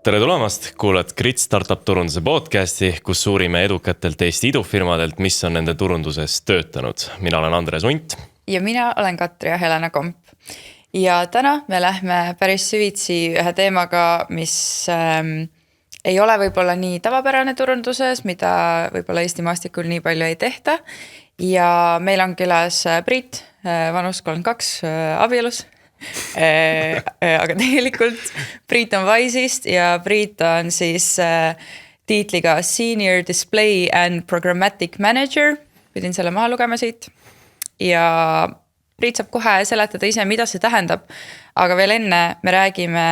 Tere tulemast, kuulad Grit Startup turunduse podcasti, kus uurime edukatelt Eesti idufirmadelt, mis on nende turunduses töötanud. Mina olen Andres Unt. Ja mina olen Katri ja Helena Komp. Ja täna me lähme päris süvitsi ühe teemaga, mis ei ole võib-olla nii tavapärane turunduses, mida võib-olla Eesti maastikul nii palju ei tehta. Ja meil on külas Priit, vanus 32, abielus. Aga tegelikult Priit on Wise'ist ja Priit on siis tiitliga Senior Display and Programmatic Manager. Pidin selle maha lugema siit. Ja Priit saab kohe seletada ise, mida see tähendab. Aga veel enne me räägime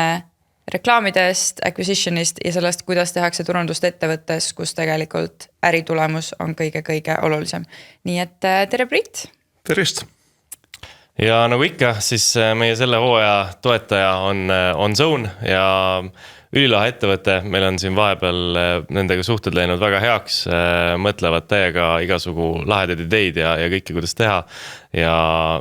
reklaamidest, acquisitionist ja sellest, kuidas tehakse turundust ettevõttes, kus tegelikult äritulemus on kõige olulisem. Nii et tere Priit! Tervist! Ja nagu ikka, siis meie selle hooaja toetaja on Zone ja ülilahe ettevõte. Meil on siin vahepeal nendega suhted läinud väga heaks, mõtlevad täiega igasugu lahedaid ideid ja kõike, kuidas teha. Ja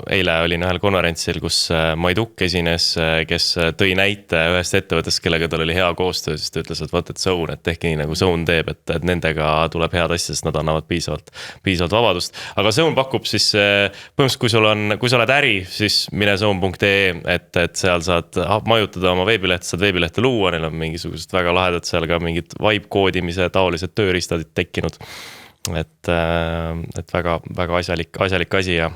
eile olin ühel konverentsil, kus Maiduk esines, kes tõi näite ühest ettevõttest, kellega tal oli hea koostöö, siis ta ütles, et vaat, et Zone, et tehke nii nagu Zone teeb, et nendega tuleb head asja, sest nad annavad piisavalt vabadust. Aga Zone pakub siis, põhimõtteliselt kui sa oled äri, siis mine zone.ee, et seal saad majutada oma veebilehte, saad veebilehte luua, neil on mingisugused väga lahedad seal ka mingid vibe koodimise taolised tööriistad tekkinud. Et väga asjalik asi ja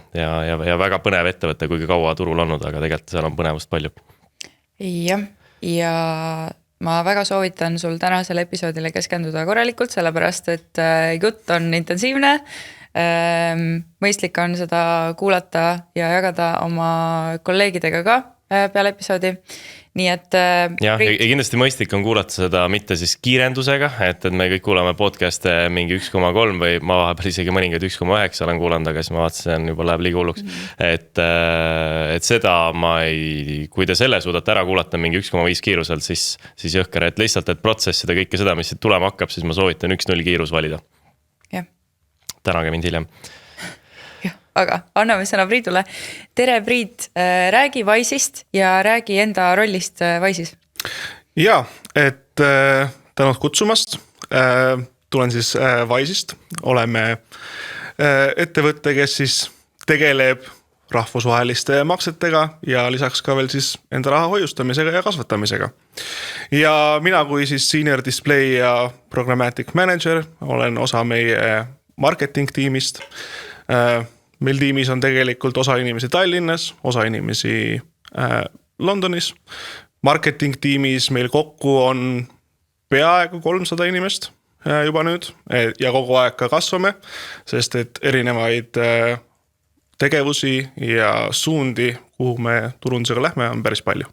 väga põnev ettevõte, kuigi kaua turul olnud, aga tegelikult seal on põnevust palju. Ja ma väga soovitan sul tänasele episoodile keskenduda korralikult, sellepärast et jutt on intensiivne. Mõistlik on seda kuulata ja jagada oma kolleegidega ka peale episoodi. Nii et ja kindlasti mõistlik on kuulata seda mitte siis kiirendusega, et me kõik kuulame podcast'e mingi 1,3 või ma vahepeal isegi mõningaid 1,9 olen kuulanud, aga siis ma vaatasin, juba läheb liiga hulluks. Et seda kui te selle suudate ära kuulata mingi 1,5 kiirusel, siis jõhker, et lihtsalt, et protsessida kõike seda, mis siit tulema hakkab, siis ma soovitan 1,0 kiirus valida. Jah. Tänage mind hiljem. Aga anname sõna Priidule. Tere Priit, räägi Wise'ist ja räägi enda rollist Wise'is. Ja, et tänud kutsumast. Tulen siis Wise'ist. Oleme ettevõtte, kes siis tegeleb rahvusvaheliste maksetega ja lisaks ka veel siis enda raha hoiustamisega ja kasvatamisega. Ja mina kui siis Senior Display ja Programmatic Manager olen osa meie marketing tiimist. Meil tiimis on tegelikult osa inimesi Tallinnas, osa inimesi Londonis. Marketing tiimis meil kokku on peaaegu 300 inimest juba nüüd ja kogu aeg ka kasvame, sest et erinevaid tegevusi ja suundi, kuhu me turundusega lähme, on päris palju.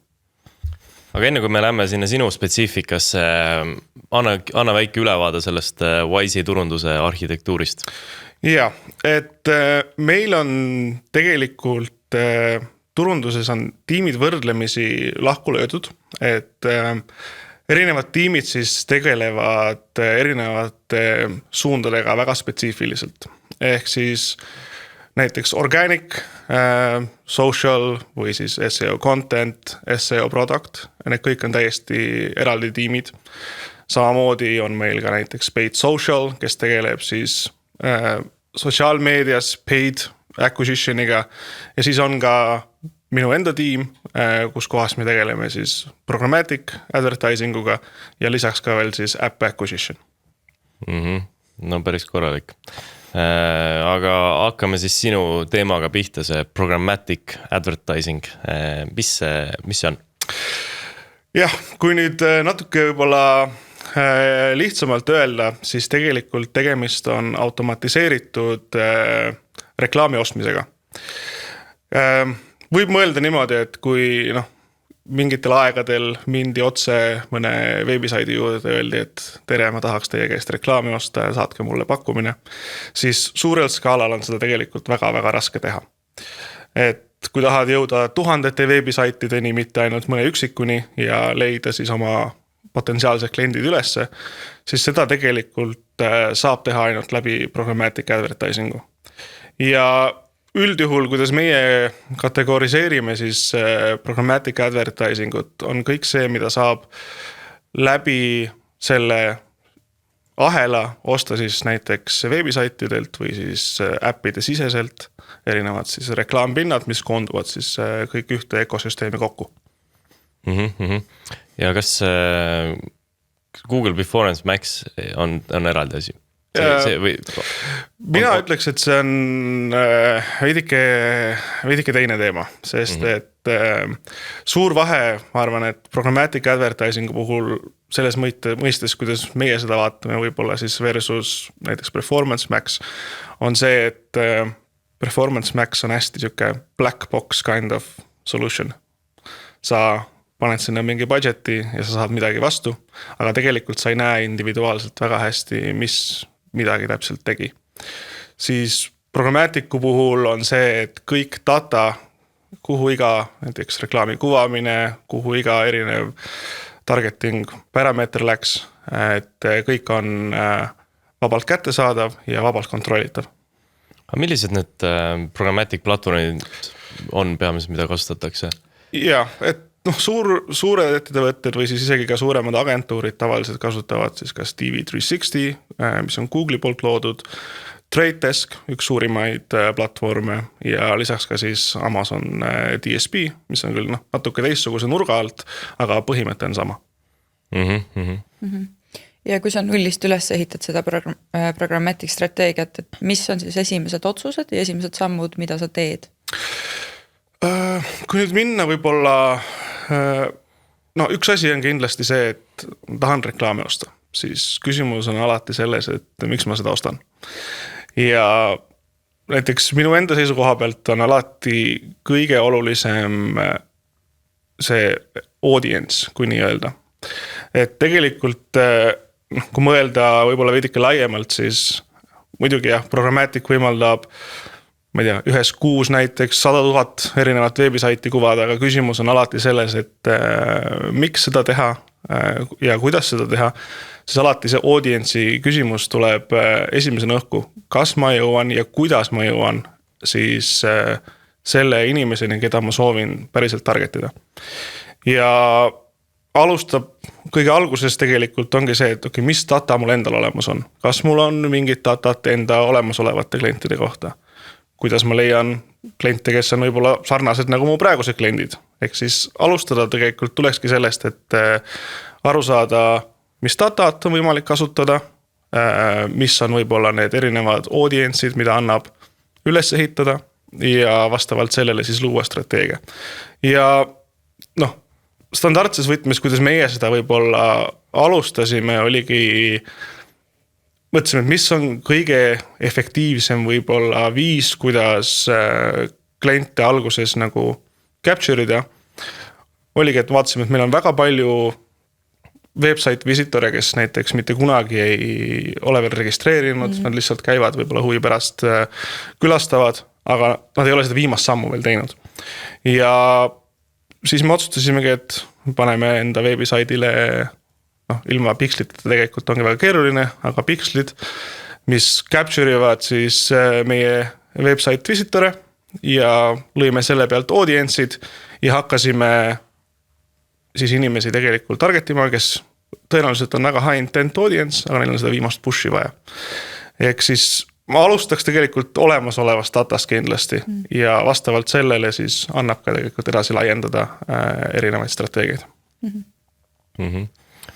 Aga enne kui me lähme sinna sinu spetsiifikasse, anna väike ülevaade sellest Wise'i turunduse arhitektuurist. Ja, et meil on tegelikult turunduses on tiimid võrdlemisi lahku löödud, et erinevad tiimid siis tegelevad erinevate suundadega väga spetsiifiliselt. Ehk siis näiteks organic, social või siis SEO content, SEO product, need kõik on täiesti eraldi tiimid. Samamoodi on meil ka näiteks paid social, kes tegeleb siis sotsiaalmeedias paid acquisitioniga ja siis on ka minu enda tiim, kus kohas me tegeleme siis programmatic advertisinguga ja lisaks ka veel siis app acquisition. No päris korralik. Aga hakkame siis sinu teemaga pihta, see programmatic advertising. Mis see on? Jah, kui nüüd natuke võib-olla lihtsamalt öelda, siis tegelikult tegemist on automatiseeritud reklaami ostmisega. Võib mõelda niimoodi, et kui mingitel aegadel mindi otse mõne veebisaidi juurde öeldi, et tere, ma tahaks teie käest reklaami osta ja saatke mulle pakkumine, siis suurel skaalal on seda tegelikult väga-väga raske teha. Et kui tahad jõuda tuhandete veebisaitideni, mitte ainult mõne üksikuni ja leida siis oma potentsiaalsed kliendid ülesse, siis seda tegelikult saab teha ainult läbi programmatic advertisingu. Ja üldjuhul, kuidas meie kategoriseerime siis programmatic advertisingut, on kõik see, mida saab läbi selle ahela osta siis näiteks veebisaitidelt või siis äppide siseselt erinevad siis reklaampinnad, mis koonduvad siis kõik ühte ökosüsteemi kokku. Ja kas Google Performance Max on eraldi asi? Mina ütleks, et see on veidike teine teema, sest et suur vahe, ma arvan, et programmatic advertising puhul selles mõistes, kuidas meie seda vaatame võib-olla siis versus näiteks Performance Max, on see, et Performance Max on hästi siuke black box kind of solution. Sa paned sinna mingi budgeti ja sa saad midagi vastu, aga tegelikult sa ei näe individuaalselt väga hästi, mis midagi täpselt tegi. Siis programmatiku puhul on see, et kõik data, kuhu iga näiteks reklaami kuvamine, kuhu iga erinev targeting parameeter läks, et kõik on vabalt kättesaadav ja vabalt kontrollitav. Aga millised need programmatic platvormid on peamiselt, mida kasutatakse? Ja, et suured ettevõtted või siis isegi ka suuremad agentuurid tavaliselt kasutavad siis kas DV360, mis on Google'i poolt loodud, Trade Desk, üks suurimaid platvorme ja lisaks ka siis Amazon DSP, mis on küll natuke teistsuguse nurga alt, aga põhimõte on sama. Ja kui sa nullist üles ehitad seda programmatic strateegiat, et mis on siis esimesed otsused ja esimesed sammud, mida sa teed? Kui nüüd minna võib-olla, üks asi on kindlasti see, et tahan reklaami osta, siis küsimus on alati selles, et miks ma seda ostan. Ja näiteks minu enda seisukoha pealt on alati kõige olulisem see audience, kui nii öelda. Et tegelikult, kui mõelda võib-olla veidike laiemalt, siis muidugi jah, programmatic võimaldab ma ei tea, ühes kuus näiteks 100 000 erinevat veebisaiti kuvada, aga küsimus on alati selles, et miks seda teha ja kuidas seda teha, siis alati see audience'i küsimus tuleb esimesena õhku. Kas ma jõuan ja kuidas ma jõuan siis selle inimeseni, keda ma soovin päriselt targetida. Ja alustab kõige alguses tegelikult ongi see, et mis data mul endal olemas on. Kas mul on mingit datat enda olemasolevate klientide kohta? Kuidas ma leian kliente, kes on võib-olla sarnased nagu mu praegused kliendid. Ehk siis alustada tegelikult tulekski sellest, et aru saada, mis datat on võimalik kasutada, mis on võib-olla need erinevad audience'id, mida annab üles ehitada ja vastavalt sellele siis luua strateegia. Ja standardses võtmes, kuidas meie seda võib-olla alustasime, oligi mõtlesime, et mis on kõige efektiivsem võib-olla viis, kuidas kliente alguses nagu capture ida. Oligi, et vaatasime, et meil on väga palju website visitore, kes näiteks mitte kunagi ei ole veel registreerinud, nad lihtsalt käivad võib-olla huvi pärast külastavad, aga nad ei ole seda viimast sammu veel teinud. Ja siis me otsustasimegi, et paneme enda veebisaidile ilma piksliteta tegelikult ongi väga keeruline, aga pikslid, mis capture ivad siis meie website visitore ja lõime selle pealt audience'id ja hakkasime siis inimesi tegelikult targetima, kes tõenäoliselt on väga high intent audience, aga neil on seda viimast push'i vaja. Ehk siis ma alustaks tegelikult olemasolevast datast kindlasti ja vastavalt sellele siis annab ka tegelikult edasi laiendada erinevaid strateegiaid.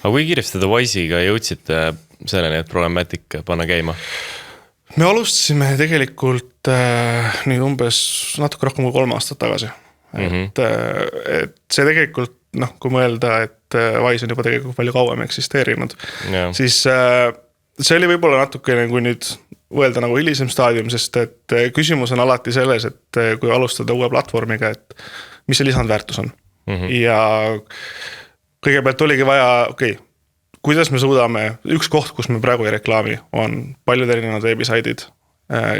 Aga kui kiiresti te Wise'iga jõudsite selleni, et programmatic panna käima? Me alustasime tegelikult nüüd umbes natuke rohkem kui 3 aastat tagasi. Et see tegelikult, kui mõelda, et Wise on juba tegelikult palju kauem eksisteerinud, siis see oli võib-olla natukene, kui nüüd mõelda nagu hilisem staadium, sest et küsimus on alati selles, et kui alustada uue platvormiga, et mis see lisandväärtus on. Ja kõigepealt oligi vaja, kuidas me suudame, üks koht, kus me praegu ei reklaami, on paljud erinevad veebisaidid.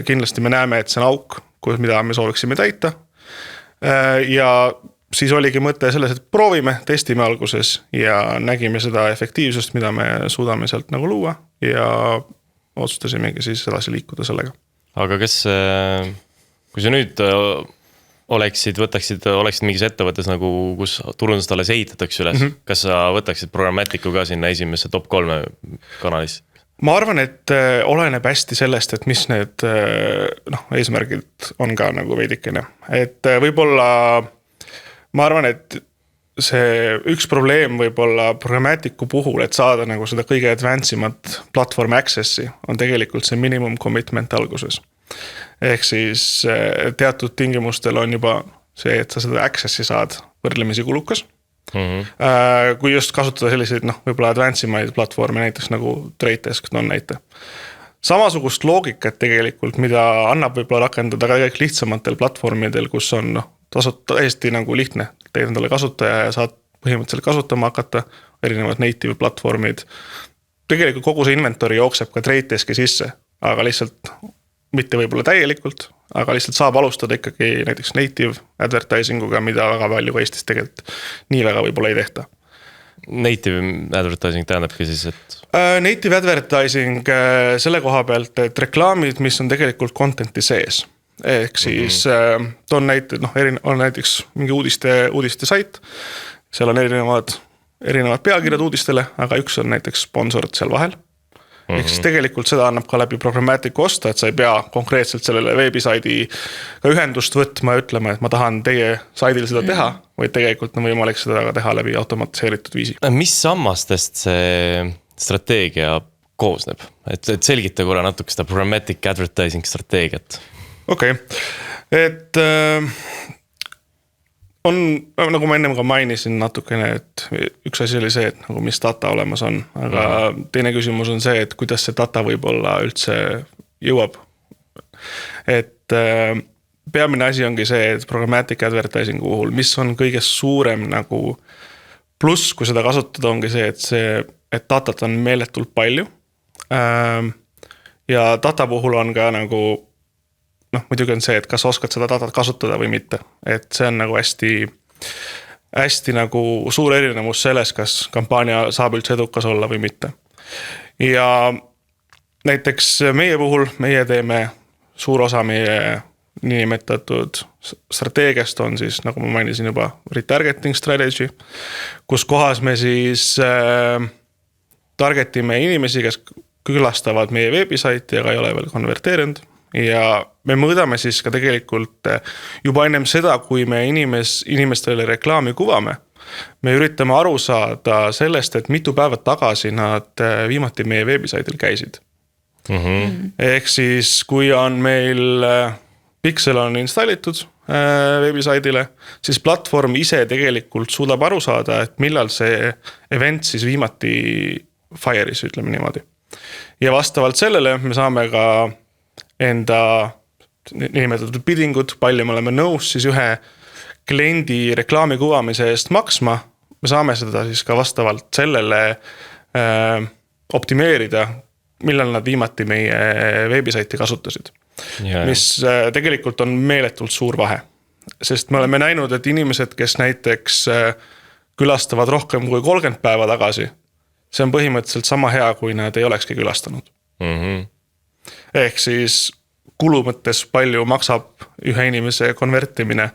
Kindlasti me näeme, et see on auk, mida me sooviksime täita. Ja siis oligi mõte selles, et proovime, testime alguses ja nägime seda efektiivsust, mida me suudame sealt nagu luua ja otsustasimegi siis edasi liikuda sellega. Aga kas, kui sa nüüd oleksid mingis ettevõttes nagu, kus turundust alles ehitatakse üles, kas sa võtaksid Programmaticu ka sinna esimesse top 3 kanalisse? Ma arvan, et oleneb hästi sellest, et mis need eesmärgid on ka nagu veidikene. Et võib-olla, ma arvan, et see üks probleem võib-olla Programmaticu puhul, et saada nagu seda kõige advanceimat platvorm access'i, on tegelikult see minimum commitment alguses. Ehk siis teatud tingimustel on juba see, et sa seda access'i saad võrdlemisi kulukas. Kui just kasutada selliseid võib-olla advanceimaid platvorme, näiteks nagu Tradedesk on näite. Samasugust loogikat tegelikult, mida annab võib-olla rakendada ka lihtsamatel platvormidel, kus on täiesti nagu lihtne, teed endale kasutaja ja saad põhimõtteliselt kasutama hakata, erinevad native platvormid. Tegelikult kogu see inventory jookseb ka Tradedeski sisse, aga lihtsalt mitte võib-olla täielikult, aga lihtsalt saab alustada ikkagi näiteks native advertising uga, mida väga palju Eestis tegelikult nii väga võib-olla ei tehta. Native advertising tähendabki siis, et... Native advertising selle koha pealt, et reklaamid, mis on tegelikult content'i sees. Ehk siis on näiteks mingi uudiste sait, seal on erinevad pealkirjad uudistele, aga üks on näiteks sponsorid seal vahel. Ehk siis tegelikult seda annab ka läbi Programmaticu osta, et sa ei pea konkreetselt sellele veebisaidi ka ühendust võtma ja ütlema, et ma tahan teie saidil seda teha, vaid tegelikult on võimalik seda ka teha läbi automatiseeritud viisi. Mis sammastest see strateegia koosneb? Et selgita korra natuke seda Programmatic advertising strateegiat. Okei. Et on, nagu ma ennem ka mainisin natukene, et üks asi oli see, et nagu mis data olemas on, aga teine küsimus on see, et kuidas see data võib-olla üldse jõuab. Et peamine asi ongi see, et Programmatic advertising puhul, mis on kõige suurem nagu pluss, kui seda kasutada, ongi see, et datat on meeletult palju. Ja data puhul on ka nagu muidugi on see, et kas oskad seda datat kasutada või mitte. Et see on nagu hästi nagu suur erinevus selles, kas kampaania saab üldse edukas olla või mitte. Ja näiteks meie puhul, meie teeme suur osa meie niinimetatud strateegiast on siis, nagu ma mainisin juba, retargeting strategy, kus kohas me siis targetime inimesi, kes külastavad meie veebisaiti, aga ei ole veel konverteerinud. Ja me mõõdame siis ka tegelikult juba ennem seda, kui me inimestele reklaami kuvame, me üritame aru saada sellest, et mitu päeva tagasi nad viimati meie veebisaidil käisid. Ehk siis, kui on meil Pixel on installitud veebisaidile, siis platvorm ise tegelikult suudab aru saada, et millal see event siis viimati fire'is, ütleme niimoodi. Ja vastavalt sellele me saame ka enda nimetatud biddingud, palju me oleme nõus siis ühe kliendi reklaami kuvamise eest maksma. Me saame seda siis ka vastavalt sellele optimeerida, millal nad viimati meie veebisaiti kasutasid. Mis tegelikult on meeletult suur vahe. Sest me oleme näinud, et inimesed, kes näiteks külastavad rohkem kui 30 päeva tagasi, see on põhimõtteliselt sama hea, kui nad ei olekski külastanud. Ehk siis kulu mõttes palju maksab ühe inimese konvertimine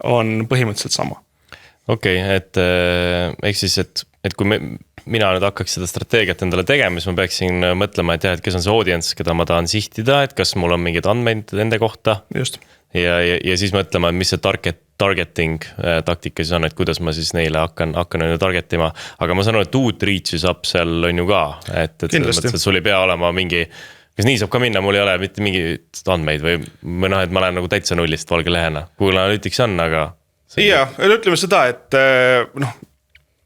on põhimõtteliselt sama. Okei, ehk siis, et kui mina nüüd hakkaks seda strateegiat endale tegema, siis ma peaksin mõtlema, et kes on see audience, keda ma tahan sihtida, et kas mul on mingid andmeid nende kohta. Just. Ja siis mõtlema, mis see targeting taktika siis on, et kuidas ma siis neile hakkan targetima. Aga ma saan aru, et uut reach'i saab seal on ju ka, et mõttes, et sul ei pea olema mingi, kas nii saab ka minna, mul ei ole mitte mingid andmeid või et ma olen nagu täitsa nullist valge lehena. Google Analytics on, aga... Jaa, ütleme seda, et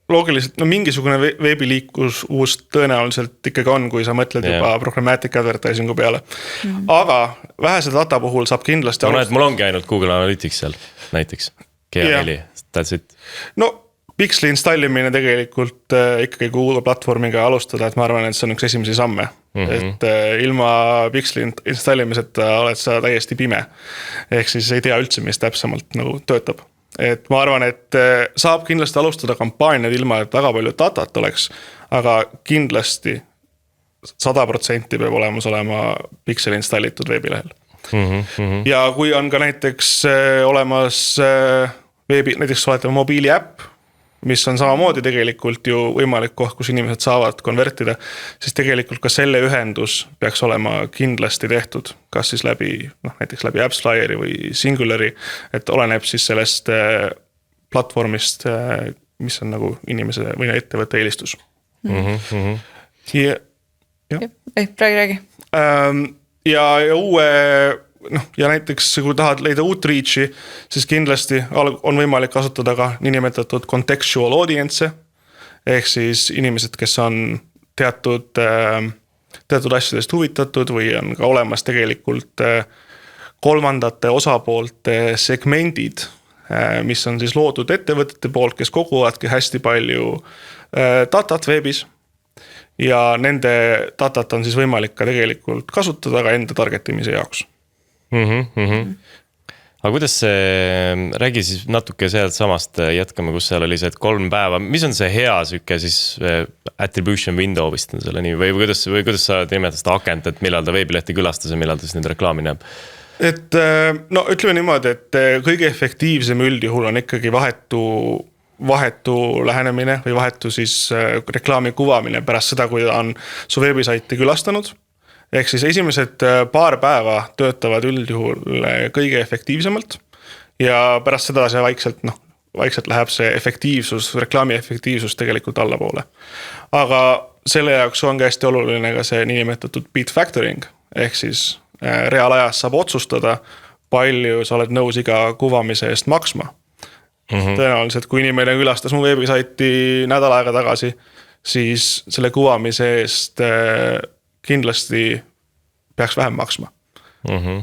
loogiliselt, mingisugune veebiliikus tõenäoliselt ikkagi on, kui sa mõtled juba Programmatic advertisingu peale. Aga vähese data puhul saab kindlasti... Mul ongi ainult Google Analytics seal näiteks. GA4, that's it. No, Pixli installimine tegelikult ikkagi Google platvormiga alustada, et ma arvan, et see on üks esimesi samme. Et ilma Pixli installimiseta oled sa täiesti pime. Ehk siis ei tea üldse, mis täpsemalt nagu töötab. Et ma arvan, et saab kindlasti alustada kampaaniad ilma, et väga palju datat oleks, aga kindlasti 100% peab olema Pixel installitud veebilehel. ja kui on ka näiteks olemas veebi, näiteks soetame mobiiliäpp, mis on samamoodi tegelikult ju võimalik koht, kus inimesed saavad konvertida, siis tegelikult ka selle ühendus peaks olema kindlasti tehtud, kas siis läbi, näiteks läbi AppsFlyeri või Singulari, et oleneb siis sellest platvormist, mis on nagu inimese või ettevõtte eelistus. Räägi. Ja uue ja näiteks kui tahad leida uut reach'i, siis kindlasti on võimalik kasutada ka niinimetatud contextual audience, ehk siis inimesed, kes on teatud asjadest huvitatud või on ka olemas tegelikult kolmandate osapoolte segmendid, mis on siis loodud ettevõtete poolt, kes koguvadki hästi palju datat veebis ja nende datat on siis võimalik ka tegelikult kasutada ka enda targetimise jaoks. Aga kuidas see, räägi siis natuke sealt samast, jätkame, kus seal oli see, et 3 päeva, mis on see hea süke siis attribution window vist on selle nii, või kuidas sa nimetad seda akent, et millal ta veebilehti külastas ja millal ta siis nüüd reklaami näeb? Et ütleme niimoodi, et kõige efektiivsem üldjuhul on ikkagi vahetu lähenemine või vahetu siis reklaami kuvamine pärast seda, kui ta on su veebisaiti külastanud. Ehk siis esimesed paar päeva töötavad üldjuhul kõige efektiivsemalt ja pärast seda see vaikselt läheb see efektiivsus, reklaami efektiivsus tegelikult allapoole. Aga selle jaoks on ka hästi oluline ka see niinimetatud bit factoring, ehk siis reaalajas saab otsustada, palju sa oled nõus iga kuvamise eest maksma. Tõenäoliselt, kui inimene külastas mu veebisaiti nädal aega tagasi, siis selle kuvamise eest kindlasti peaks vähem maksma.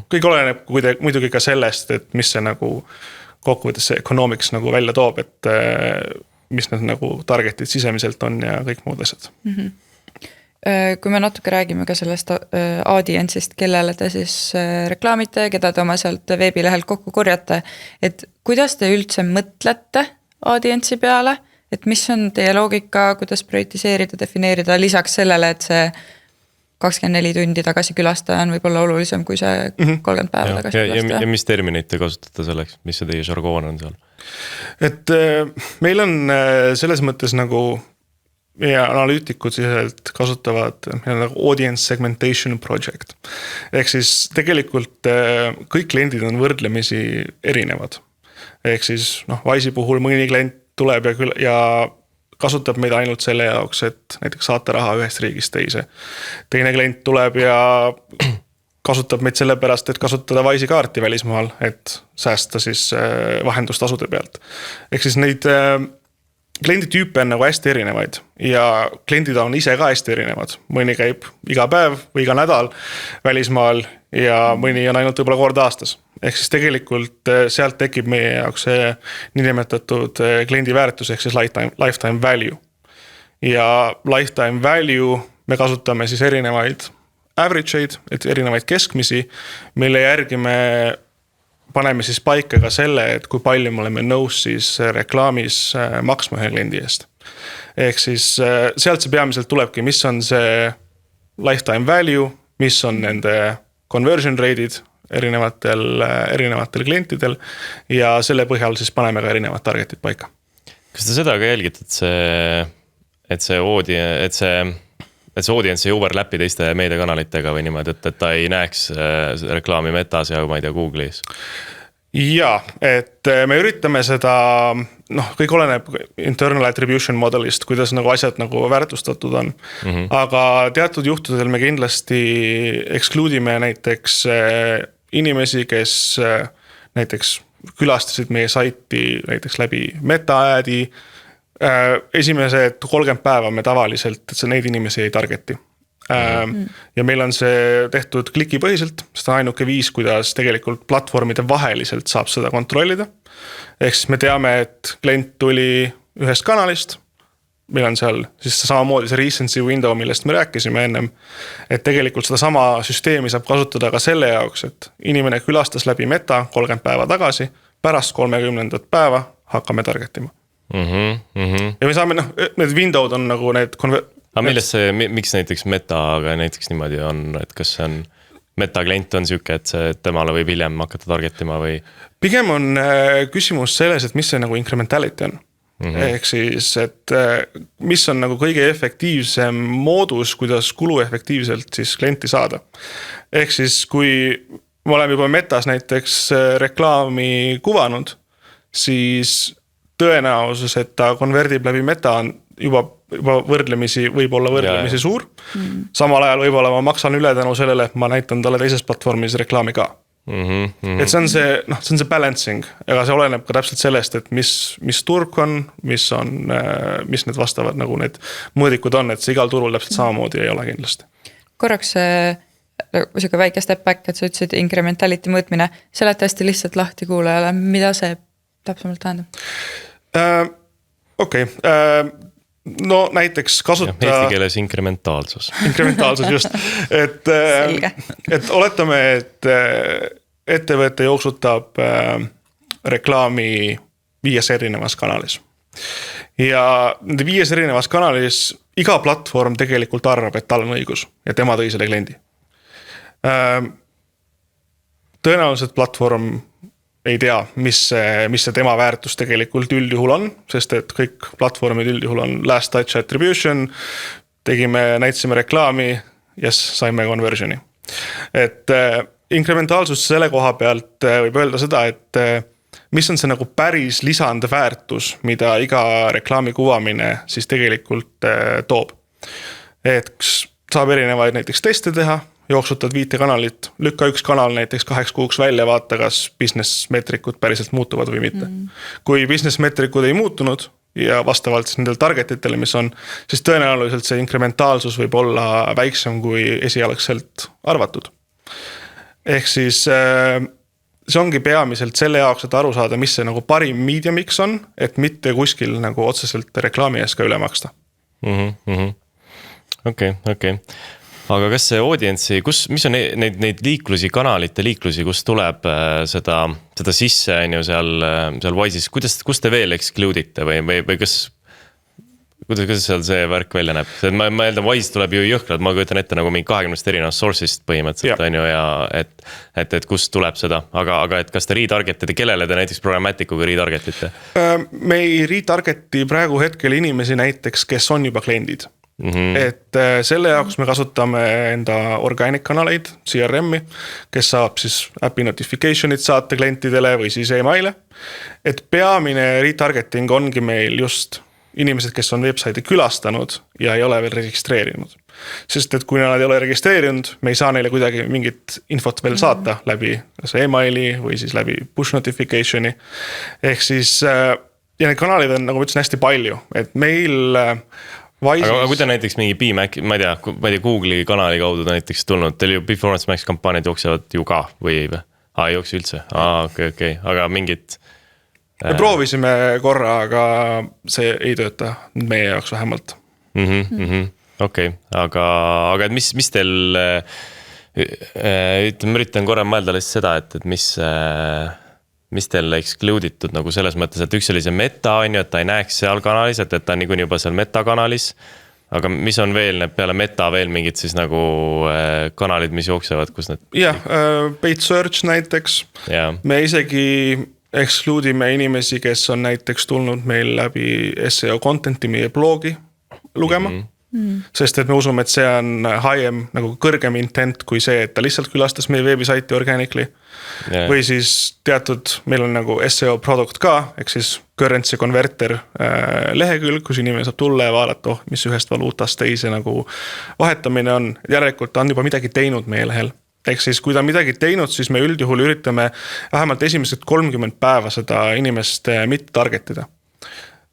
Kõik oleneb muidugi ka sellest, et mis see nagu kokkuvõttes see economics nagu välja toob, et mis need nagu targetid sisemiselt on ja kõik muud asjad. Kui me natuke räägime ka sellest audience'ist, kellele te siis reklaamite, keda te oma sealt veebilehelt kokku korjate, et kuidas te üldse mõtlete audience'i peale, et mis on teie loogika, kuidas prioritiseerida, defineerida lisaks sellele, et see 24 tundi tagasi külastaja on võib-olla olulisem kui see 30 päeva tagasi külastaja. Ja mis terminit te kasutate selleks, mis see teie žargoon on seal? Et meil on selles mõttes nagu meie analüütikud siselt kasutavad audience segmentation project. Ehk siis tegelikult kõik kliendid on võrdlemisi erinevad. Ehk siis Wise'i puhul mõni klient tuleb ja kasutab meid ainult selle jaoks, et näiteks saata raha ühest riigist teise. Teine klient tuleb ja kasutab meid selle pärast, et kasutada Wise'i kaarti välismaal, et säästa siis vahendustasude pealt. Ehk siis neid klienditüüpe on nagu hästi erinevaid ja kliendid on ise ka hästi erinevad. Mõni käib iga päev või iga nädal välismaal ja mõni on ainult võib-olla kord aastas. Ehk siis tegelikult sealt tekib meie jaoks see niinimetatud kliendi väärtus ehk siis lifetime value. Ja lifetime value me kasutame siis erinevaid average'id, et erinevaid keskmisi, mille järgi me paneme siis paika ka selle, et kui palju me oleme nõus siis reklaamis maksma ühe kliendi eest. Ehk siis sealt see peamiselt tulebki, mis on see lifetime value, mis on nende conversion rate'id erinevatel klientidel ja selle põhjal siis paneme ka erinevad targetid paika. Kas te seda ka jälgite, et see audience ei overlapi teiste meediakanalitega või niimoodi, et ta ei näeks reklaami Metas ja ma ei tea Google'is? Ja, et me üritame seda, kõik oleneb internal attribution modelist, kuidas nagu asjad nagu väärtustatud on. Aga teatud juhtudel me kindlasti exclude'ime näiteks inimesi, kes näiteks külastasid meie saiti näiteks läbi meta-äädi. Esimesed 30 päeva me tavaliselt, et see neid inimesi ei targeti. Ja meil on see tehtud klikipõhiselt, sest on ainuke viis, kuidas tegelikult platvormide vaheliselt saab seda kontrollida. Ehk siis me teame, et klient tuli ühest kanalist, meil on seal siis samamoodi see recency window, millest me rääkisime ennem, et tegelikult seda sama süsteemi saab kasutada ka selle jaoks, et inimene külastas läbi meta 30 päeva tagasi, pärast 30. päeva hakkame targetima. Ja me saame, need window'd on nagu need Aga miks näiteks meta, aga näiteks niimoodi on, et kas see on meta klient on siuke, et temale võib hiljem hakata targetima või? Pigem on küsimus selles, et mis see nagu incrementality on. Ehk siis, et mis on nagu kõige efektiivsem moodus, kuidas kuluefektiivselt siis klienti saada. Ehk siis, kui me oleme juba metas näiteks reklaami kuvanud, siis tõenäosus, et ta konverdib läbi meta on juba võrdlemisi, võib olla võrdlemisi suur. Samal ajal võib-olla ma maksan üle tänu sellele, et ma näitan talle teises platvormis reklaami ka. Et see on see balancing, aga see oleneb ka täpselt sellest, et mis turg on, mis need vastavad nagu need mõõdikud on, et see igal turul täpselt samamoodi ei ole kindlasti. Korraks siuke väike step back, et sa ütlesid incrementality mõõtmine, seleta hästi lihtsalt lahti kuulajale, mida see täpsemalt tähendab? Okei. No näiteks kasuta... Eesti keeles inkrementaalsus. Inkrementaalsus just. Et oletame, et ettevõte jooksutab reklaami 5 erinevas kanalis. Ja nende 5 erinevas kanalis iga platvorm tegelikult arvab, et tal on õigus ja tema tõi selle kliendi. Tõenäoliselt platvorm ei tea, mis see tema väärtus tegelikult üldjuhul on, sest et kõik platvormid üldjuhul on last touch attribution, näitasime reklaami, saime conversioni. Et inkrementaalsus selle koha pealt võib öelda seda, et mis on see nagu päris lisandväärtus, mida iga reklaami kuvamine siis tegelikult toob. Et saab erinevaid näiteks teste teha, jooksutad 5 kanalit, lükka üks kanal näiteks 8 kuuks välja, vaata, kas business metrikud päriselt muutuvad või mitte. Kui business metrikud ei muutunud ja vastavalt nendel targetitele, mis on, siis tõenäoliselt see inkrementaalsus võib olla väiksem kui esialgselt arvatud. Ehk siis see ongi peamiselt selle jaoks, et aru saada, mis see nagu parim mediumiks on, et mitte kuskil nagu otseselt reklaami ees ka üle maksta. Okei. Aga kas see audience'i, mis on neid liiklusi, kanalite liiklusi, kus tuleb seda sisse on ju seal Wise'is, kus te veel exclude'ite või kuidas seal see värk välja näeb? Ma eeldan, Wise tuleb ju jõhkrad, ma kujutan ette nagu mingi 20 erinevast source'ist põhimõtteliselt on ju ja et kust tuleb seda, aga et kas te retargetite, kellele te näiteks programmatikuga retargetite? Me ei retargeti praegu hetkel inimesi näiteks, kes on juba kliendid. Et selle jaoks me kasutame enda organic kanaleid, CRM-i, kes saab siis äpi notification'id saata klientidele või siis emaile. Et peamine retargeting ongi meil just inimesed, kes on websaidi külastanud ja ei ole veel registreerinud. Sest et kui nad ei ole registreerinud, me ei saa neile kuidagi mingit infot veel saata läbi emaili või siis läbi push notification'i. Ehk siis, ja need kanalid on, nagu ma ütlesin, hästi palju, et meil Wise'is... Aga kui te näiteks mingi BMAC, ma ei tea, Google'i kanali kaudu näiteks tulnud, teil ju Performance Max kampaaniad jooksevad ju ka või ei või? Ei jookse üldse? Okei. Aga mingit... Me proovisime korra, aga see ei tööta meie jaoks vähemalt. Okei, aga et mis teil... Ma üritan korra mõelda lihtsalt seda, et mis teil excluditud nagu selles mõttes, et üks oli see meta on ju, et ta ei näeks seal kanalis, et ta on niikuinii juba seal meta kanalis. Aga mis on veel peale meta veel mingid siis nagu kanalid, mis jooksevad, kus need... paid search näiteks. Me isegi exclude'ime inimesi, kes on näiteks tulnud meil läbi SEO content'i meie blogi lugema. Sest et me usume, et see on nagu kõrgem intent kui see, et ta lihtsalt külastas meie veebisaiti organically. Või siis teatud, meil on nagu SEO product ka, ehk siis currency converter lehekülg, kus inimene saab tulla ja vaadata, mis ühest valuutast teise nagu vahetamine on. Järelikult ta on juba midagi teinud meie lehel. Ehk siis kui ta midagi teinud, siis me üldjuhul üritame vähemalt esimesed 30 päeva seda inimest mitte targetida.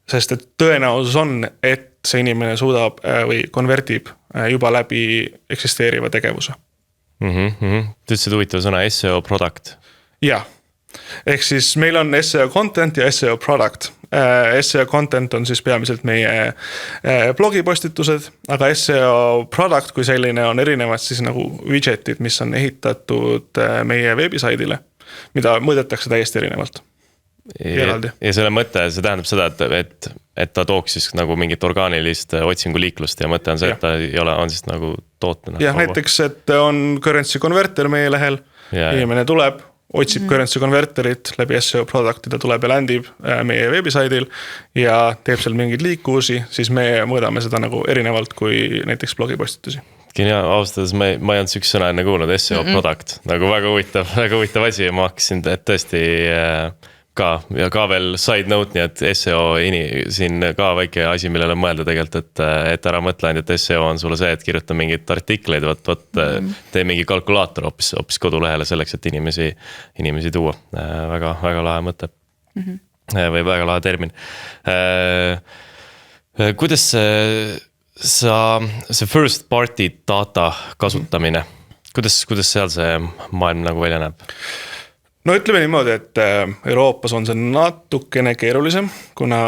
Sest et tõenäosus on, et see inimene suudab või konvertib juba läbi eksisteeriva tegevuse. Tõtsid huvitav sõna SEO product. Jah, ehk siis meil on SEO content ja SEO product. SEO content on siis peamiselt meie blogipostitused, aga SEO product kui selline on erinevad siis nagu widgetid, mis on ehitatud meie veebisaidile, mida mõõdetakse täiesti erinevalt. eraldi. Ja selle mõte, see tähendab seda, et ta tooks siis nagu mingit orgaanilist otsinguliiklust ja mõte on see, et ta ei ole, on siis nagu tootena. Jah, näiteks, et on currency converter meie lehel, inimene tuleb, otsib currency converterit läbi SEO product'i, ta tuleb ja ländib meie veebisaidil ja teeb seal mingeid liikuvusi, siis me mõõdame seda nagu erinevalt kui näiteks blogipostitusi. Geniaal, austades, ma ei olnud üks sõna enne kuulnud, SEO product, nagu väga huvitav asi ja ma hakkasin tõesti ja ka veel side note, nii et SEO siin ka väike asi, millele mõelda tegelikult, et ära mõtle ainult, et SEO on sulle see, et kirjuta mingeid artikleid, tee mingi kalkulaator hoopis kodulehele selleks, et inimesi tuua. Väga lahe mõte või väga lahe termin. Kuidas see first party data kasutamine, kuidas seal see maailm nagu välja näeb? No ütleme niimoodi, et Euroopas on see natukene keerulisem, kuna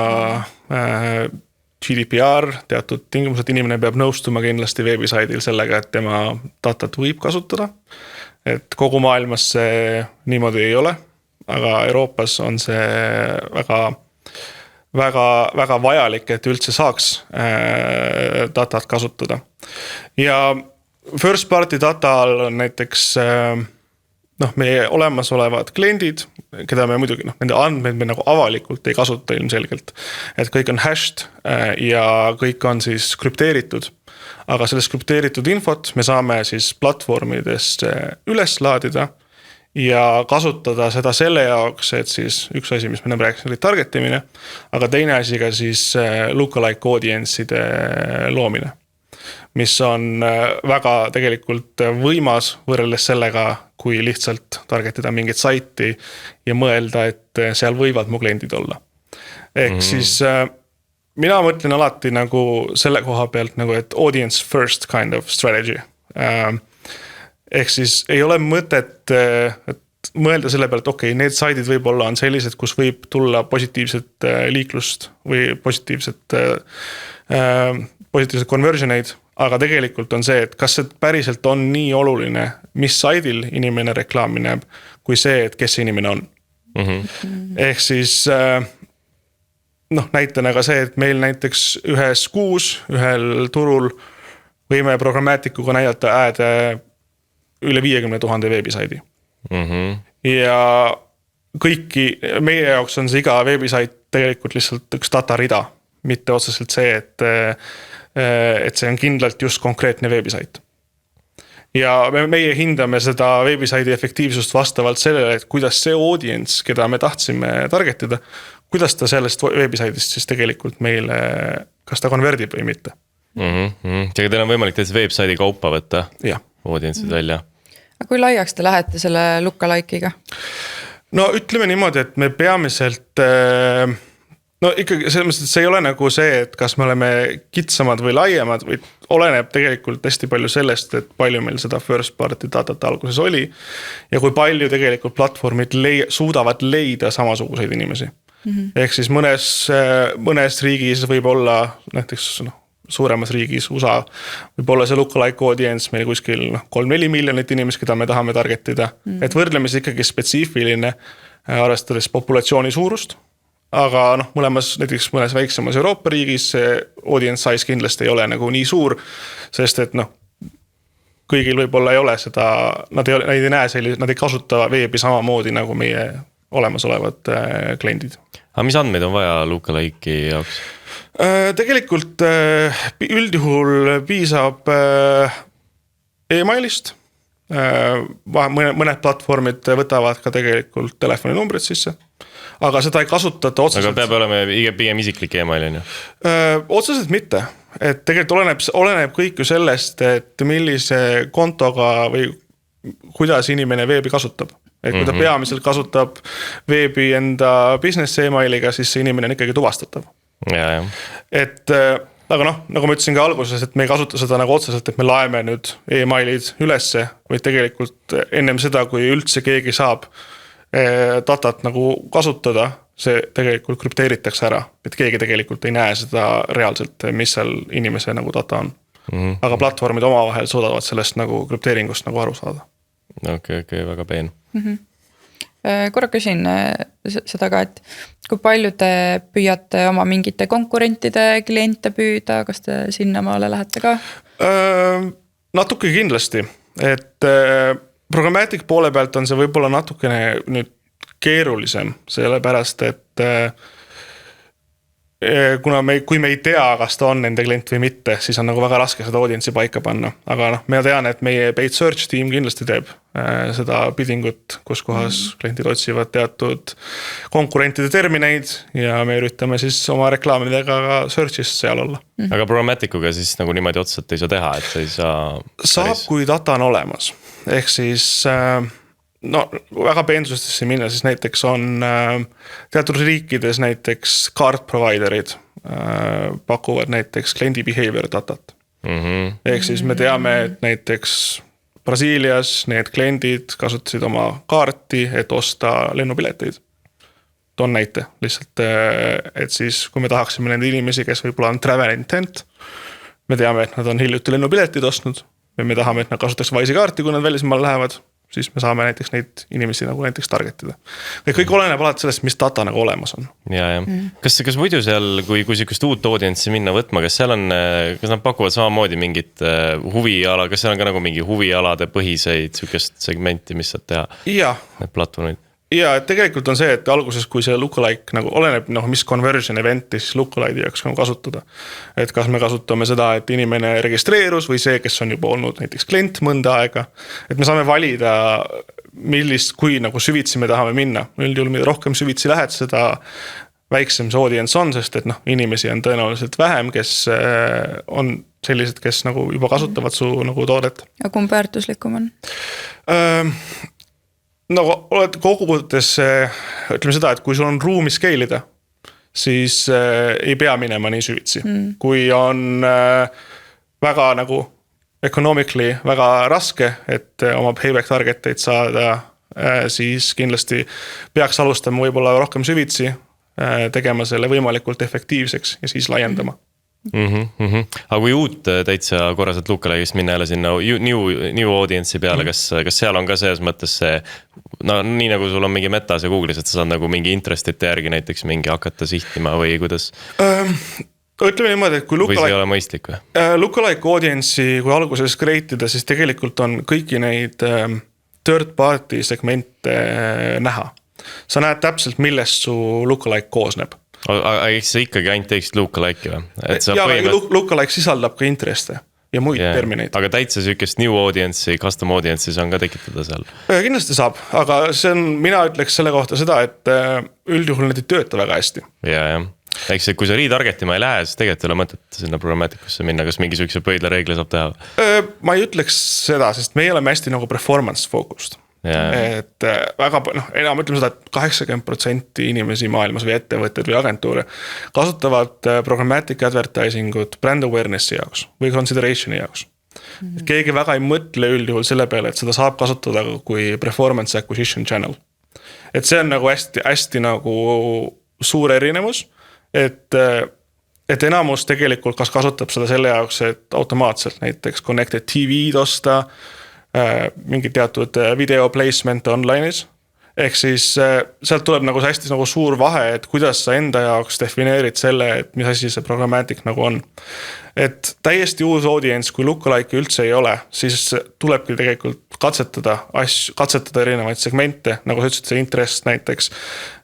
GDPR, teatud tingimused, inimene peab nõustuma kindlasti veebisaidil sellega, et tema datat võib kasutada. Et kogu maailmas see niimoodi ei ole, aga Euroopas on see väga vajalik, et üldse saaks datat kasutada. Ja first party data on näiteks meie olemasolevad kliendid, keda me muidugi, nende andmeid me nagu avalikult ei kasuta ilmselgelt. Et kõik on hashed ja kõik on siis krüpteeritud. Aga sellest krüpteeritud infot me saame siis platvormidest üles laadida ja kasutada seda selle jaoks, et siis üks asi, mis me rääkisime, oli targetimine, aga teine asi ka siis lookalike audience'ide loomine, mis on väga tegelikult võimas võrreldes sellega, kui lihtsalt targetida mingit saiti ja mõelda, et seal võivad mu kliendid olla. Ehk siis mina mõtlen alati nagu selle koha pealt, nagu, et audience first kind of strategy. Ehk siis ei ole mõtet mõelda selle pealt, okei, need saidid võib-olla on sellised, kus võib tulla positiivset liiklust või positiivset conversioneid, aga tegelikult on see, et kas see päriselt on nii oluline, mis saidil inimene reklaami näeb, kui see, et kes see inimene on. Ehk siis näitena ka see, et meil näiteks ühes kuus, ühel turul võime programmaatikuga näidata üle 50,000 veebisaidi. Ja kõiki, meie jaoks on see iga veebisait tegelikult lihtsalt üks datarida, mitte otseselt see, et see on kindlalt just konkreetne veebisait. Ja meie hindame seda veebisaidi efektiivsust vastavalt sellele, et kuidas see audience, keda me tahtsime targetida, kuidas ta sellest veebisaidist siis tegelikult meile, kas ta konverdib või mitte. Seega teil on võimalik täitsa veebsaidi kaupa võtta audience'id välja. Aga kui laiaks te lähete selle lookalike'iga? No ütleme niimoodi, et me peamiselt ikkagi selles mõttes, et see ei ole nagu see, et kas me oleme kitsamad või laiemad, või oleneb tegelikult hästi palju sellest, et palju meil seda first party datat alguses oli ja kui palju tegelikult platvormid suudavad leida samasuguseid inimesi. Ehk siis mõnes riigis võib olla näiteks suuremas riigis USA võib olla see lookalike audience meil kuskil 3-4 miljonit inimest, keda me tahame targetida. Et võrdlemis ikkagi spetsiifiline arvestades populatsiooni suurust. Aga näiteks mõnes väiksemas Euroopa riigis see audience size kindlasti ei ole nagu nii suur, sest et kõigil võib-olla ei ole seda, nad ei näe sellist, nad ei kasuta veebi samamoodi nagu meie olemasolevad kliendid. Aga mis andmeid on vaja lookalike'i jaoks? Tegelikult üldjuhul piisab e-mailist. Mõned platvormid võtavad ka tegelikult telefoninumbrid sisse. Aga seda ei kasutata otseselt. Aga peab olema pigem isiklik e-mail, on ju? Otseselt mitte. Et tegelikult oleneb kõik ju sellest, et millise kontoga või kuidas inimene veebi kasutab. Et kui ta peamiselt kasutab veebi enda business e-mailiga, siis see inimene on ikkagi tuvastatav. Ja. Et aga nagu ma ütlesin ka alguses, et me ei kasuta seda nagu otseselt, et me laeme nüüd e-mailid ülesse, või tegelikult ennem seda, kui üldse keegi saab datat nagu kasutada, see tegelikult krüpteeritakse ära, et keegi tegelikult ei näe seda reaalselt, mis seal inimese nagu data on. Aga platvormid omavahel suudavad sellest nagu krüpteeringust nagu aru saada. Okei, väga peen. korra küsin seda ka, et kui palju te püüate oma mingite konkurentide kliente püüda, kas te sinnamaale lähete ka? Natuke kindlasti, et programmatic poole pealt on see võib-olla natukene nüüd keerulisem, sellepärast, et kui me ei tea, kas ta on nende klient või mitte, siis on nagu väga raske seda audientsi paika panna. Aga ma tean, et meie paid search tiim kindlasti teeb seda biddingut, kus kohas klientid otsivad teatud konkurentide termineid ja me üritame siis oma reklaamidega ka search'is seal olla. Aga programmatikuga siis nagu niimoodi otseselt ei saa teha, et sa ei saa... Saab, kui data on olemas. Ehk siis... väga peensustesse minna, siis näiteks on teatud riikides näiteks card providerid pakuvad näiteks kliendi behavior datat. Ehk siis me teame, et näiteks Brasiilias need kliendid kasutasid oma kaarti, et osta lennupileteid. Toon näite lihtsalt, et siis kui me tahaksime nende inimesi, kes võib-olla on travel intent, me teame, et nad on hiljuti lennupiletid ostnud ja me tahame, et nad kasutaks Wise'i kaarti, kui nad välismaal lähevad, siis me saame näiteks neid inimesi nagu näiteks targetida. Kõik oleneb alati sellest, mis data nagu olemas on. Ja. Kas muidu seal, kui sükust uut audientsi minna võtma, kas seal on, kas nad pakuvad samamoodi mingit huviala, kas seal on ka nagu mingi huvialade põhiseid sükest segmenti, mis saad teha? Ja. Need platvormid? Ja tegelikult on see, et alguses, kui see lookalike nagu oleneb, mis conversion eventi siis lookalike'i jaoks kasutada. Et kas me kasutame seda, et inimene registreerus või see, kes on juba olnud näiteks klient mõnda aega. Et me saame valida, kui nagu süvitsi me tahame minna. Üldjuhul mida rohkem süvitsi lähed, seda väiksem see audience on, sest et inimesi on tõenäoliselt vähem, kes on sellised, kes nagu juba kasutavad su nagu toodet. Ja kumb väärtuslikum on? Oled kokkuvõttes, ütleme seda, et kui sul on ruumi skeelida, siis ei pea minema nii süvitsi. Kui on väga nagu economically väga raske, et oma payback targeteid saada, siis kindlasti peaks alustama võib-olla rohkem süvitsi, tegema selle võimalikult efektiivseks ja siis laiendama. Aga kui uut täitsa korraselt lookalike'ist minna jälle sinna new audience'i peale, kas seal on ka selles mõttes see, nii nagu sul on mingi metas ja Google'is, et sa saad nagu mingi interestite järgi näiteks mingi hakata sihtima või kuidas? Ütleme niimoodi, et kui või see ei ole mõistlik või? Lookalike audience'i, kui alguses kreitida, siis tegelikult on kõiki neid third party segmente näha. Sa näed täpselt, millest su lookalike koosneb. Aga eks sa ikkagi ainult teeksid lookalike'i või? Ja lookalike sisaldab ka intereste ja muid termineid. Aga täitsa sükest new audience'i, custom audience'i on ka tekitada seal? Kindlasti saab, aga mina ütleks selle kohta seda, et üldjuhul need ei tööta väga hästi. Ja. Eks kui sa retargetima ei lähe, siis tegelikult ei ole mõtet sinna programmatikusse minna, kas mingi sükse pöidla reegli saab teha? Ma ei ütleks seda, sest meie oleme hästi nagu performance focused. Et väga, enam ütleme seda, et 80% inimesi maailmas või ettevõtted või agentuure kasutavad programmatic advertising ut brand awareness'i jaoks või consideration'i jaoks. Et keegi väga ei mõtle üldjuhul selle peale, et seda saab kasutada kui performance acquisition channel. Et see on nagu hästi nagu suur erinevus, et enamus tegelikult kas kasutab seda selle jaoks, et automaatselt näiteks connected TV'd osta, mingi teatud video placement online'is. Ehk siis sealt tuleb nagu hästi nagu suur vahe, et kuidas sa enda jaoks defineerid selle, et mis asi see programmatic nagu on. Et täiesti uus audience, kui lookalike üldse ei ole, siis tulebki tegelikult katsetada erinevaid segmente, nagu sa ütlesid, see interest näiteks,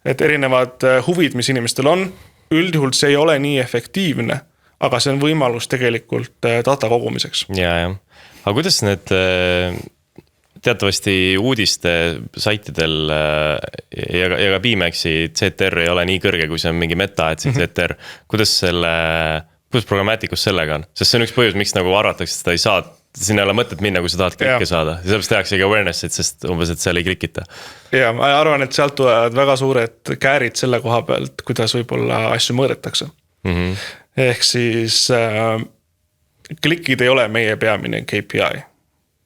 et erinevad huvid, mis inimestel on, üldjuhul see ei ole nii efektiivne, aga see on võimalus tegelikult data kogumiseks. Ja. Aga kuidas need teatavasti uudiste saitidel ja ka BMAX-i CTR ei ole nii kõrge, kui see on mingi meta, et see CTR, kuidas programmatikus sellega on? Sest see on üks põhjus, miks nagu arvatakse, et seda ei saa, sinna ei ole mõtet minna, kui sa tahad klikke saada. Ja sellepärast tehakse ka awareness'id, sest umbes, et seal ei klikita. Ja, ma arvan, et sealt tulevad väga suured käärid selle koha pealt, kuidas võib-olla asju mõõdetakse. Ehk siis klikid ei ole meie peamine KPI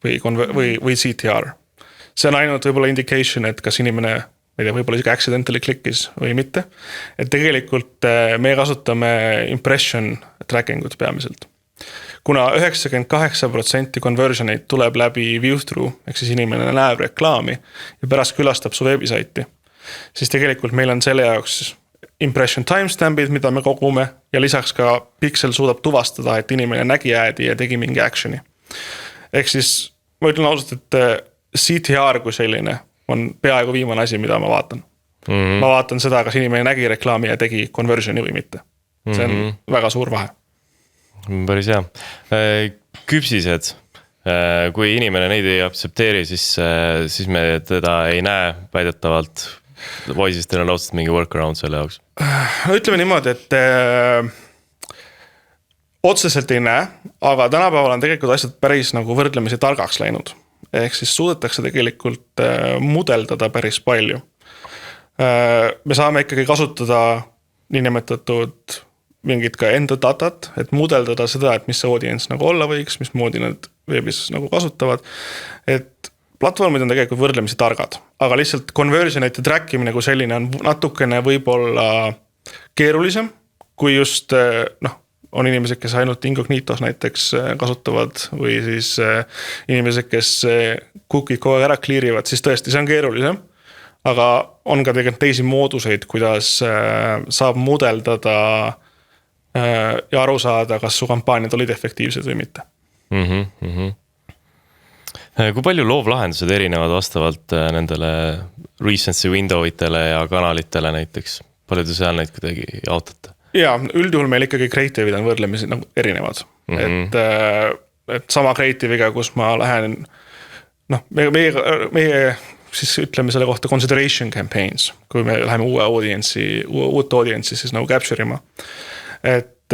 või CTR. See on ainult võib-olla indication, et kas inimene, ma ei tea, võib-olla isegi accidentally klikkis või mitte. Et tegelikult me kasutame impression tracking ut peamiselt. kuna 98% conversioneid tuleb läbi view-through, ehk siis inimene näeb reklaami ja pärast külastab su veebisaiti, siis tegelikult meil on selle jaoks impression timestampid, mida me kogume ja lisaks ka Pixel suudab tuvastada, et inimene nägi äädi ja tegi mingi action'i. Ehk siis ma ütlen ausalt, et CTR kui selline on peaaegu viimane asi, mida ma vaatan. Ma vaatan seda, kas inimene nägi reklaami ja tegi conversioni või mitte. See on väga suur vahe. Päris hea. Küpsised, kui inimene neid ei aktsepteeri, siis me teda ei näe väidetavalt. Või siis teil on lauselt mingi workaround selle jaoks? Ütleme niimoodi, et otseselt ei näe, aga tänapäeval on tegelikult asjad päris nagu võrdlemisi targaks läinud. Ehk siis suudetakse tegelikult mudeldada päris palju. Me saame ikkagi kasutada niinimetatud mingid ka enda datat, et mudeldada seda, et mis see audience nagu olla võiks, mis moodi nad veebis nagu kasutavad. Et platvormid on tegelikult võrdlemisi targad, aga lihtsalt conversionite trackimine kui selline on natukene võib-olla keerulisem, kui just on inimesed, kes ainult Incognitos näiteks kasutavad või siis inimesed, kes cookid kogu aeg ära clearivad, siis tõesti see on keerulisem, aga on ka tegelikult teisi mooduseid, kuidas saab mudeldada ja aru saada, kas su kampaaniad olid efektiivsed või mitte. Kui palju loovlahendused erinevad vastavalt nendele recency window itele ja kanalitele näiteks? Palju te seal neid kuidagi jaotate? Jaa, üldjuhul meil ikkagi creative'id on võrdlemisi nagu erinevad. Et sama creative'iga, kus ma lähen, meie siis ütleme selle kohta consideration campaigns, kui me läheme uut audience'i siis nagu capture ima. Et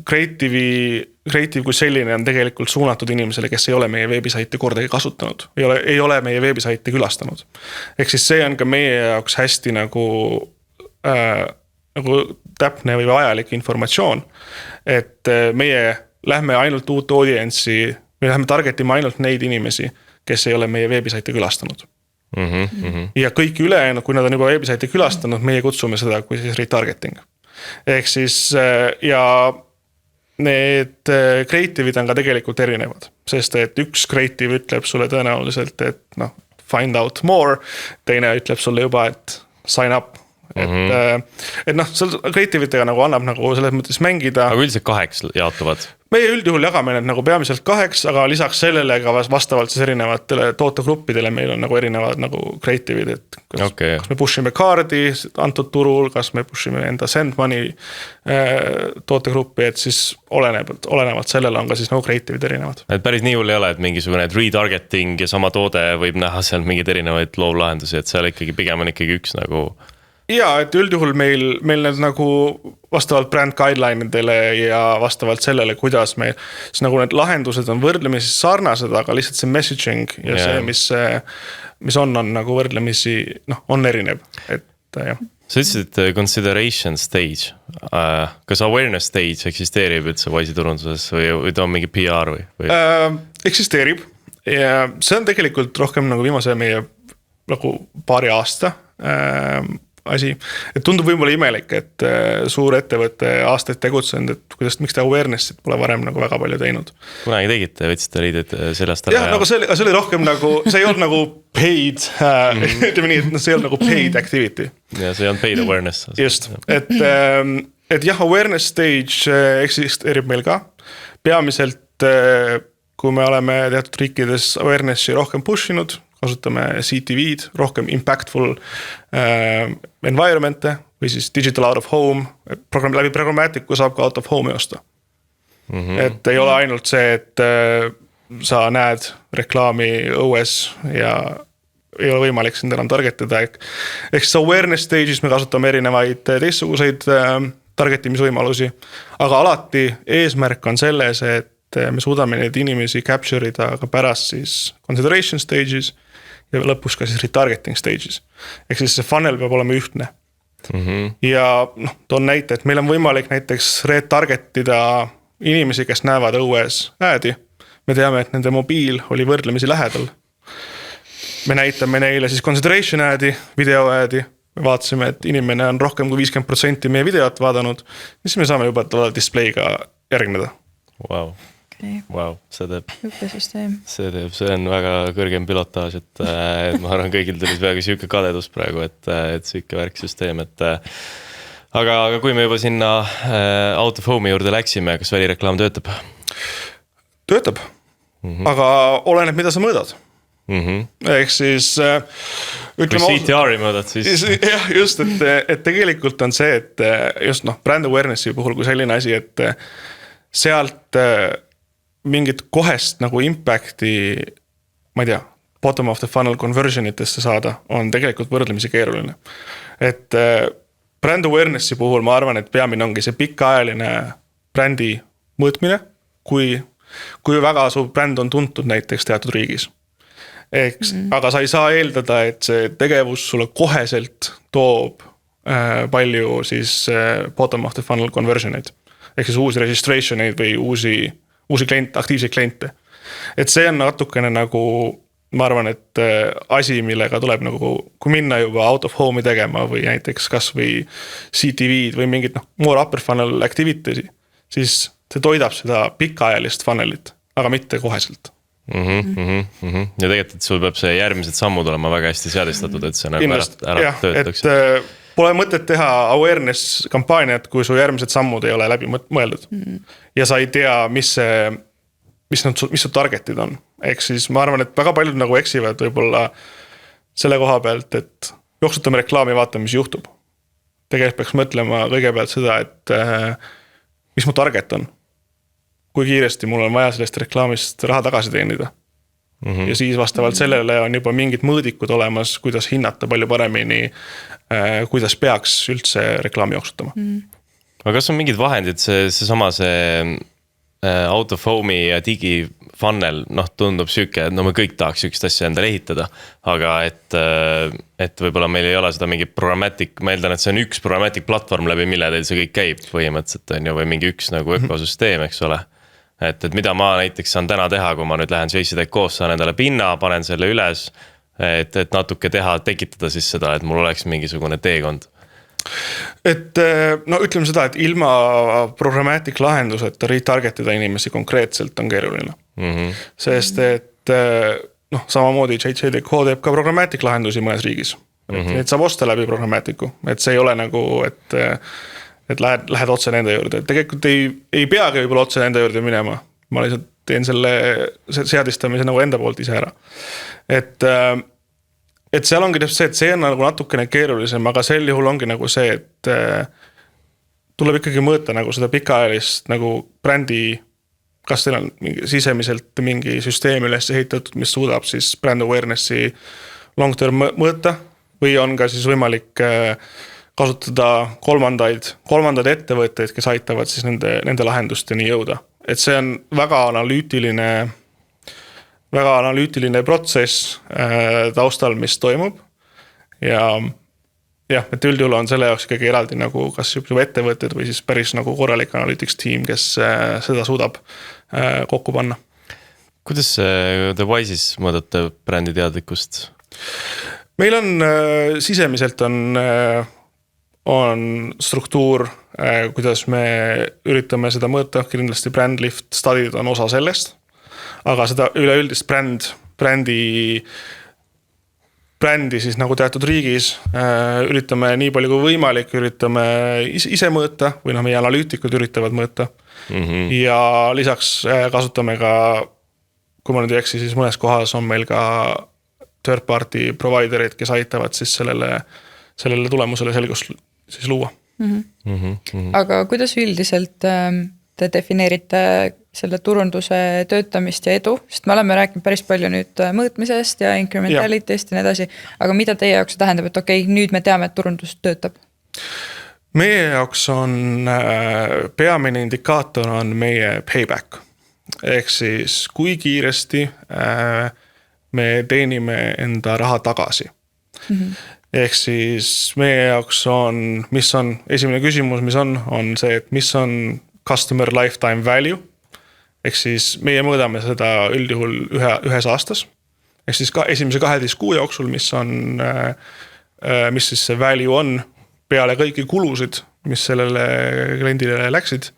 Creative kui selline on tegelikult suunatud inimesele, kes ei ole meie veebisaiti kordagi kasutanud, ei ole meie veebisaiti külastanud. Ehk siis see on ka meie jaoks hästi nagu täpne või vajalik informatsioon, et meie lähme ainult uut audience'i, me lähme targetima ainult neid inimesi, kes ei ole meie veebisaiti külastanud. Ja kõik ülejäänud, kui nad on juba veebisaiti külastanud, meie kutsume seda kui siis retargeting. Ehk siis ja need creative'id on ka tegelikult erinevad, sest et üks creative ütleb sulle tõenäoliselt, et find out more, teine ütleb sulle juba, et sign up. Et seal creative'itega nagu annab nagu selles mõttes mängida. Aga üldiselt 8 jaotuvad? Meie üldjuhul jagame need nagu peamiselt 8, aga lisaks sellele ka vastavalt siis erinevatele tootegruppidele meil on nagu erinevad nagu creative'id, et kas me pushime kaardi antud turul, kas me pushime enda send money tootegruppi, et siis olenevalt sellele on ka siis nagu creative'id erinevad. Et päris nii hull ei ole, et mingisugune retargeting ja sama toode võib näha seal mingeid erinevaid loovlahendusi, et seal ikkagi pigem on ikkagi üks nagu... Jaa, et üldjuhul meil need nagu vastavalt brand guideline'idele ja vastavalt sellele, kuidas meil, siis nagu need lahendused on võrdlemisi sarnased, aga lihtsalt see messaging ja see, mis on nagu võrdlemisi, on erinev, et jah. Sa ütlesid, et consideration stage, kas awareness stage eksisteerib üldse Wise'i turunduses või ta on mingi PR või? Eksisteerib ja see on tegelikult rohkem nagu viimase meie nagu paari aasta asi, et tundub võib-olla imelik, et suur ettevõte aastaid tegutsenud, et miks te awareness'it pole varem nagu väga palju teinud. Kunagi tegite, võtsite riided sellest ära? Jah, nagu see oli rohkem nagu, see ei olnud nagu paid, ütleme nii, et see ei olnud nagu paid activity. Ja see on paid awareness. Just, et jah, awareness stage eksisteerib meil ka. Peamiselt, kui me oleme teatud riikides awareness'i rohkem pushinud, kasutame CTV-d, rohkem impactful environment'e või siis digital out of home, läbi programmaatiku saab ka out of home osta. Et ei ole ainult see, et sa näed reklaami õues ja ei ole võimalik sind enam targetada. Ehk siis awareness stage'is me kasutame erinevaid teistsuguseid targetimisvõimalusi, aga alati eesmärk on selles, et me suudame neid inimesi capture'ida ka pärast siis consideration stage'is ja lõpus ka siis retargeting stage'is. Ehk siis see funnel peab olema ühtne. Ja toon näite, et meil on võimalik näiteks retargetida inimesi, kes näevad õues äädi. Me teame, et nende mobiil oli võrdlemisi lähedal. Me näitame neile siis consideration äädi, video äädi. Me vaatasime, et inimene on rohkem kui 50% meie videot vaadanud. Siis me saame juba talle display'ga järgneda. Vau, okay. see on väga kõrgem pilotaaž, et ma arvan, kõigil tuli peaaegu siuke kadedus praegu, et siuke värksüsteem, aga kui me juba sinna Out of Home'i juurde läksime, kas välireklaam töötab? Töötab, aga oleneb, mida sa mõõdad. Ehk siis kui CTR-i mõõdad, siis jah, just, et tegelikult on see, et just brand awareness'i puhul kui selline asi, et sealt mingit kohest nagu impact'i, ma ei tea, bottom of the funnel conversion itesse saada on tegelikult võrdlemisi keeruline. Et brand awareness'i puhul ma arvan, et peamine ongi see pikaajaline brändi mõõtmine, kui väga su bränd on tuntud näiteks teatud riigis. Aga sa ei saa eeldada, et see tegevus sulle koheselt toob palju siis bottom of the funnel conversioneid. Ehk siis uusi registrationeid või uusi kliente, aktiivseid kliente. Et see on natukene nagu, ma arvan, et asi, millega tuleb nagu, kui minna juba out of home'i tegema või näiteks kas või CTV-d või mingit more upper funnel activity, siis see toidab seda pikaajalist funnelit, aga mitte koheselt. Ja tegelikult, et sul peab see järgmised sammud olema väga hästi seadistatud, et see nagu ära töötaks. Et pole mõtet teha awareness kampaaniat, kui su järgmised sammud ei ole läbi mõeldud. Ja sa ei tea, mis su targetid on. Ehk siis ma arvan, et väga paljud nagu eksivad võib-olla selle koha pealt, et jooksutame reklaami, vaatame, mis juhtub. Tegelikult peaks mõtlema kõigepealt seda, et mis mu target on. Kui kiiresti mul on vaja sellest reklaamist raha tagasi teenida. Ja siis vastavalt sellele on juba mingid mõõdikud olemas, kuidas hinnata palju paremini, kuidas peaks üldse reklaami jooksutama. Aga kas on mingid vahendid, see out of home'i ja digifunnel, tundub süke, et me kõik tahaks sükest asja endale ehitada, aga et võib-olla meil ei ole seda mingi programmatic, ma eeldan, et see on üks programmatic platvorm läbi, mille teil see kõik käib põhimõtteliselt on ju, või mingi üks nagu ökosüsteem, eks ole. Et mida ma näiteks saan täna teha, kui ma nüüd lähen Šveitsi.co's, saan endale pinna, panen selle üles, et natuke tekitada siis seda, et mul oleks mingisugune teekond. Et ütleme seda, et ilma programmatic lahenduseta retargetida inimesi konkreetselt on keeruline. Sest et samamoodi Šveitsi.co teeb ka programmatic lahendusi mõnes riigis. Need saab osta läbi programmatiku, et see ei ole nagu, et lähed otse nende juurde. Tegelikult ei peagi võib-olla otse nende juurde minema. Ma lihtsalt teen selle seadistamise nagu enda poolt ise ära. Et seal ongi see, et see on nagu natukene keerulisem, aga sel juhul ongi nagu see, et tuleb ikkagi mõõta nagu seda pikaajalist nagu brändi, kas teil on sisemiselt mingi süsteem üles ehitatud, mis suudab siis brand awareness'i long term mõõta või on ka siis võimalik kasutada kolmandaid ettevõtteid, kes aitavad siis nende lahendusteni jõuda. Et see on väga analüütiline protsess taustal, mis toimub. Ja et üldjuhul on selle jaoks ikkagi eraldi nagu kas juba ettevõtted või siis päris nagu korralik analytics team, kes seda suudab kokku panna. Kuidas The Wise'is mõõdate brändi teadlikkust? Meil on sisemiselt on struktuur, kuidas me üritame seda mõõta, kindlasti brand lift study'd on osa sellest, aga seda üleüldist brändi siis nagu teatud riigis üritame nii palju kui võimalik, üritame ise mõõta või meie analüütikud üritavad mõõta ja lisaks kasutame ka, kui ma nüüd ei eksi, siis mõnes kohas on meil ka third party providerid, kes aitavad siis sellele tulemusele selgust siis luua. Aga kuidas üldiselt te defineerite selle turunduse töötamist ja edu? Sest me oleme rääkinud päris palju nüüd mõõtmisest ja incrementality'st ja nii edasi, aga mida teie jaoks tähendab, et nüüd me teame, et turundus töötab? Meie jaoks on peamine indikaator on meie payback. Ehk siis kui kiiresti me teenime enda raha tagasi. Ehk siis meie jaoks mis on esimene küsimus, mis on see, et mis on customer lifetime value. Ehk siis meie mõõdame seda üldjuhul ühes aastas. Ehk siis esimese 12 kuu jooksul, mis siis see value on peale kõiki kulusid, mis sellele kliendile läksid,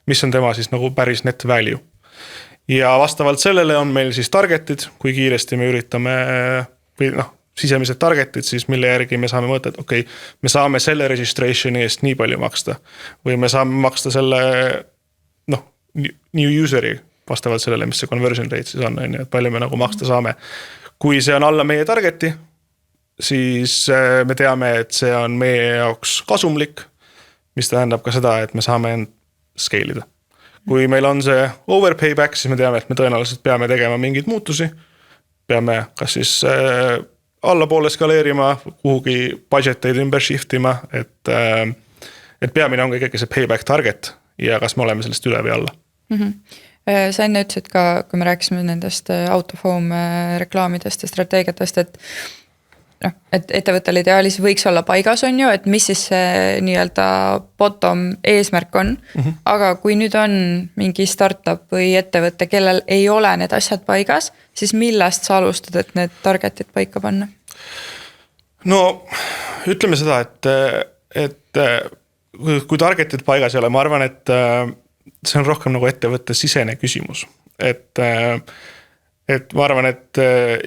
mis on tema siis nagu päris net value. Ja vastavalt sellele on meil siis targetid, kui kiiresti me üritame või sisemised targetid siis, mille järgi me saame mõõta, et okei, me saame selle registration'i eest nii palju maksta või me saame maksta selle new user'i vastavalt sellele, mis see conversion rate siis on, et palju me nagu maksta saame. Kui see on alla meie targeti, siis me teame, et see on meie jaoks kasumlik, mis tähendab ka seda, et me saame end scale ida. Kui meil on see overpayback, siis me teame, et me tõenäoliselt peame tegema mingeid muutusi. Peame kas siis allapoole skaleerima, kuhugi budgeteid ümber shiftima, et peamine on ikkagi see payback target ja kas me oleme sellest üle või alla. Sa enne ütlesid ka, kui me rääkisime nendest out of home reklaamidest ja strateegiatest, et ettevõttel ideaalis võiks olla paigas on ju, et mis siis see nii-öelda bottom eesmärk on. Aga kui nüüd on mingi startup või ettevõte, kellel ei ole need asjad paigas, siis millest sa alustad, et need targetid paika panna? No ütleme seda, et kui targetid paigas ei ole, ma arvan, et see on rohkem nagu ettevõtte sisene küsimus. Et ma arvan, et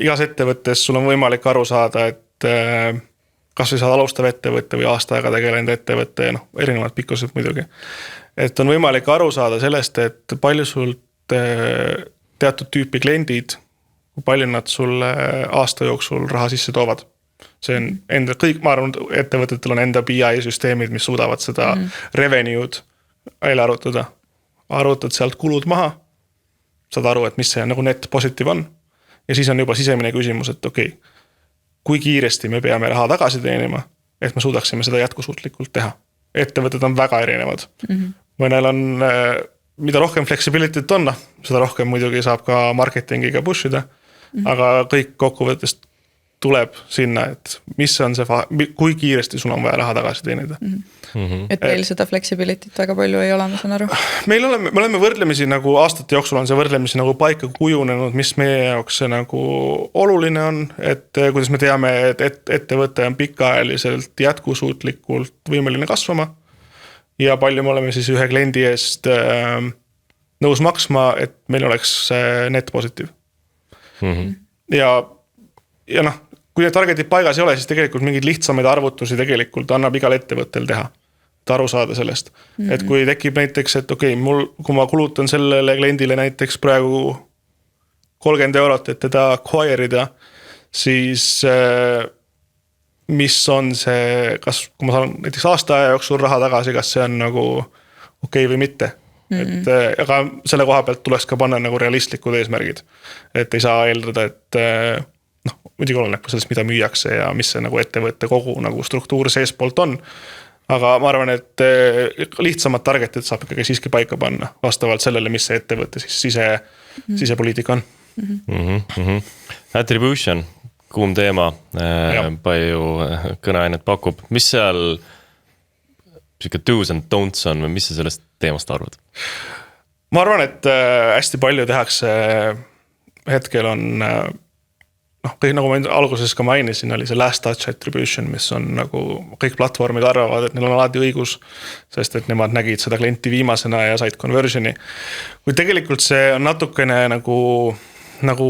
igas ettevõttes sul on võimalik aru saada, et kas või saad alustav ettevõtte või aasta aega tegelenud ettevõtte ja erinevad pikkused muidugi. Et on võimalik aru saada sellest, et palju sul teatud tüüpi kliendid, kui palju nad sulle aasta jooksul raha sisse toovad. See on enda, kõik, ma arvan, ettevõtetel on enda BI-süsteemid, mis suudavad seda revenue'd välja arvutada. Arvutad sealt kulud maha, saad aru, et mis see nagu net positive on. Ja siis on juba sisemine küsimus, et okei, kui kiiresti me peame raha tagasi teenima, et me suudaksime seda jätkusuutlikult teha. Ettevõtted on väga erinevad. Mõnel on, mida rohkem flexibility't on, seda rohkem muidugi saab ka marketingiga pushida, aga kõik kokkuvõttest tuleb sinna, et mis on see, kui kiiresti sul on vaja raha tagasi teenida. Et meil seda flexibility't väga palju ei ole, ma saan aru. Me oleme võrdlemisi nagu aastate jooksul on see võrdlemisi nagu paika kujunenud, mis meie jaoks see nagu oluline on, et kuidas me teame, et ettevõte on pikaajaliselt jätkusuutlikult võimeline kasvama ja palju me oleme siis ühe kliendi eest nõus maksma, et meil oleks net positiiv. Ja kui need targetid paigas ei ole, siis tegelikult mingid lihtsamaid arvutusi tegelikult annab igal ettevõttel teha. Et aru saada sellest. Et kui tekib näiteks, et okei, kui ma kulutan sellele kliendile näiteks praegu 30 €, et teda acquire ida, siis mis on see, kas kui ma saan näiteks aasta aja jooksul raha tagasi, kas see on nagu okei või mitte. Aga selle koha pealt tuleks ka panna nagu realistlikud eesmärgid. Et ei saa eeldada, et muidugi oleneb sellest, mida müüakse ja mis see nagu ettevõtte kogu nagu struktuur sees poolt on. Aga ma arvan, et lihtsamad targetid saab ikkagi siiski paika panna vastavalt sellele, mis see ettevõtte siis sisepoliitika on. Attribution, kuum teema, palju kõneainet pakub. Mis seal do's and don'ts on või mis sa sellest teemast arvad? Ma arvan, et hästi palju tehakse hetkel on kõik nagu ma alguses ka mainisin, oli see last touch attribution, mis on nagu kõik platvormid arvavad, et neil on alati õigus, sest et nemad nägid seda klienti viimasena ja said conversioni. Kui tegelikult see on natukene nagu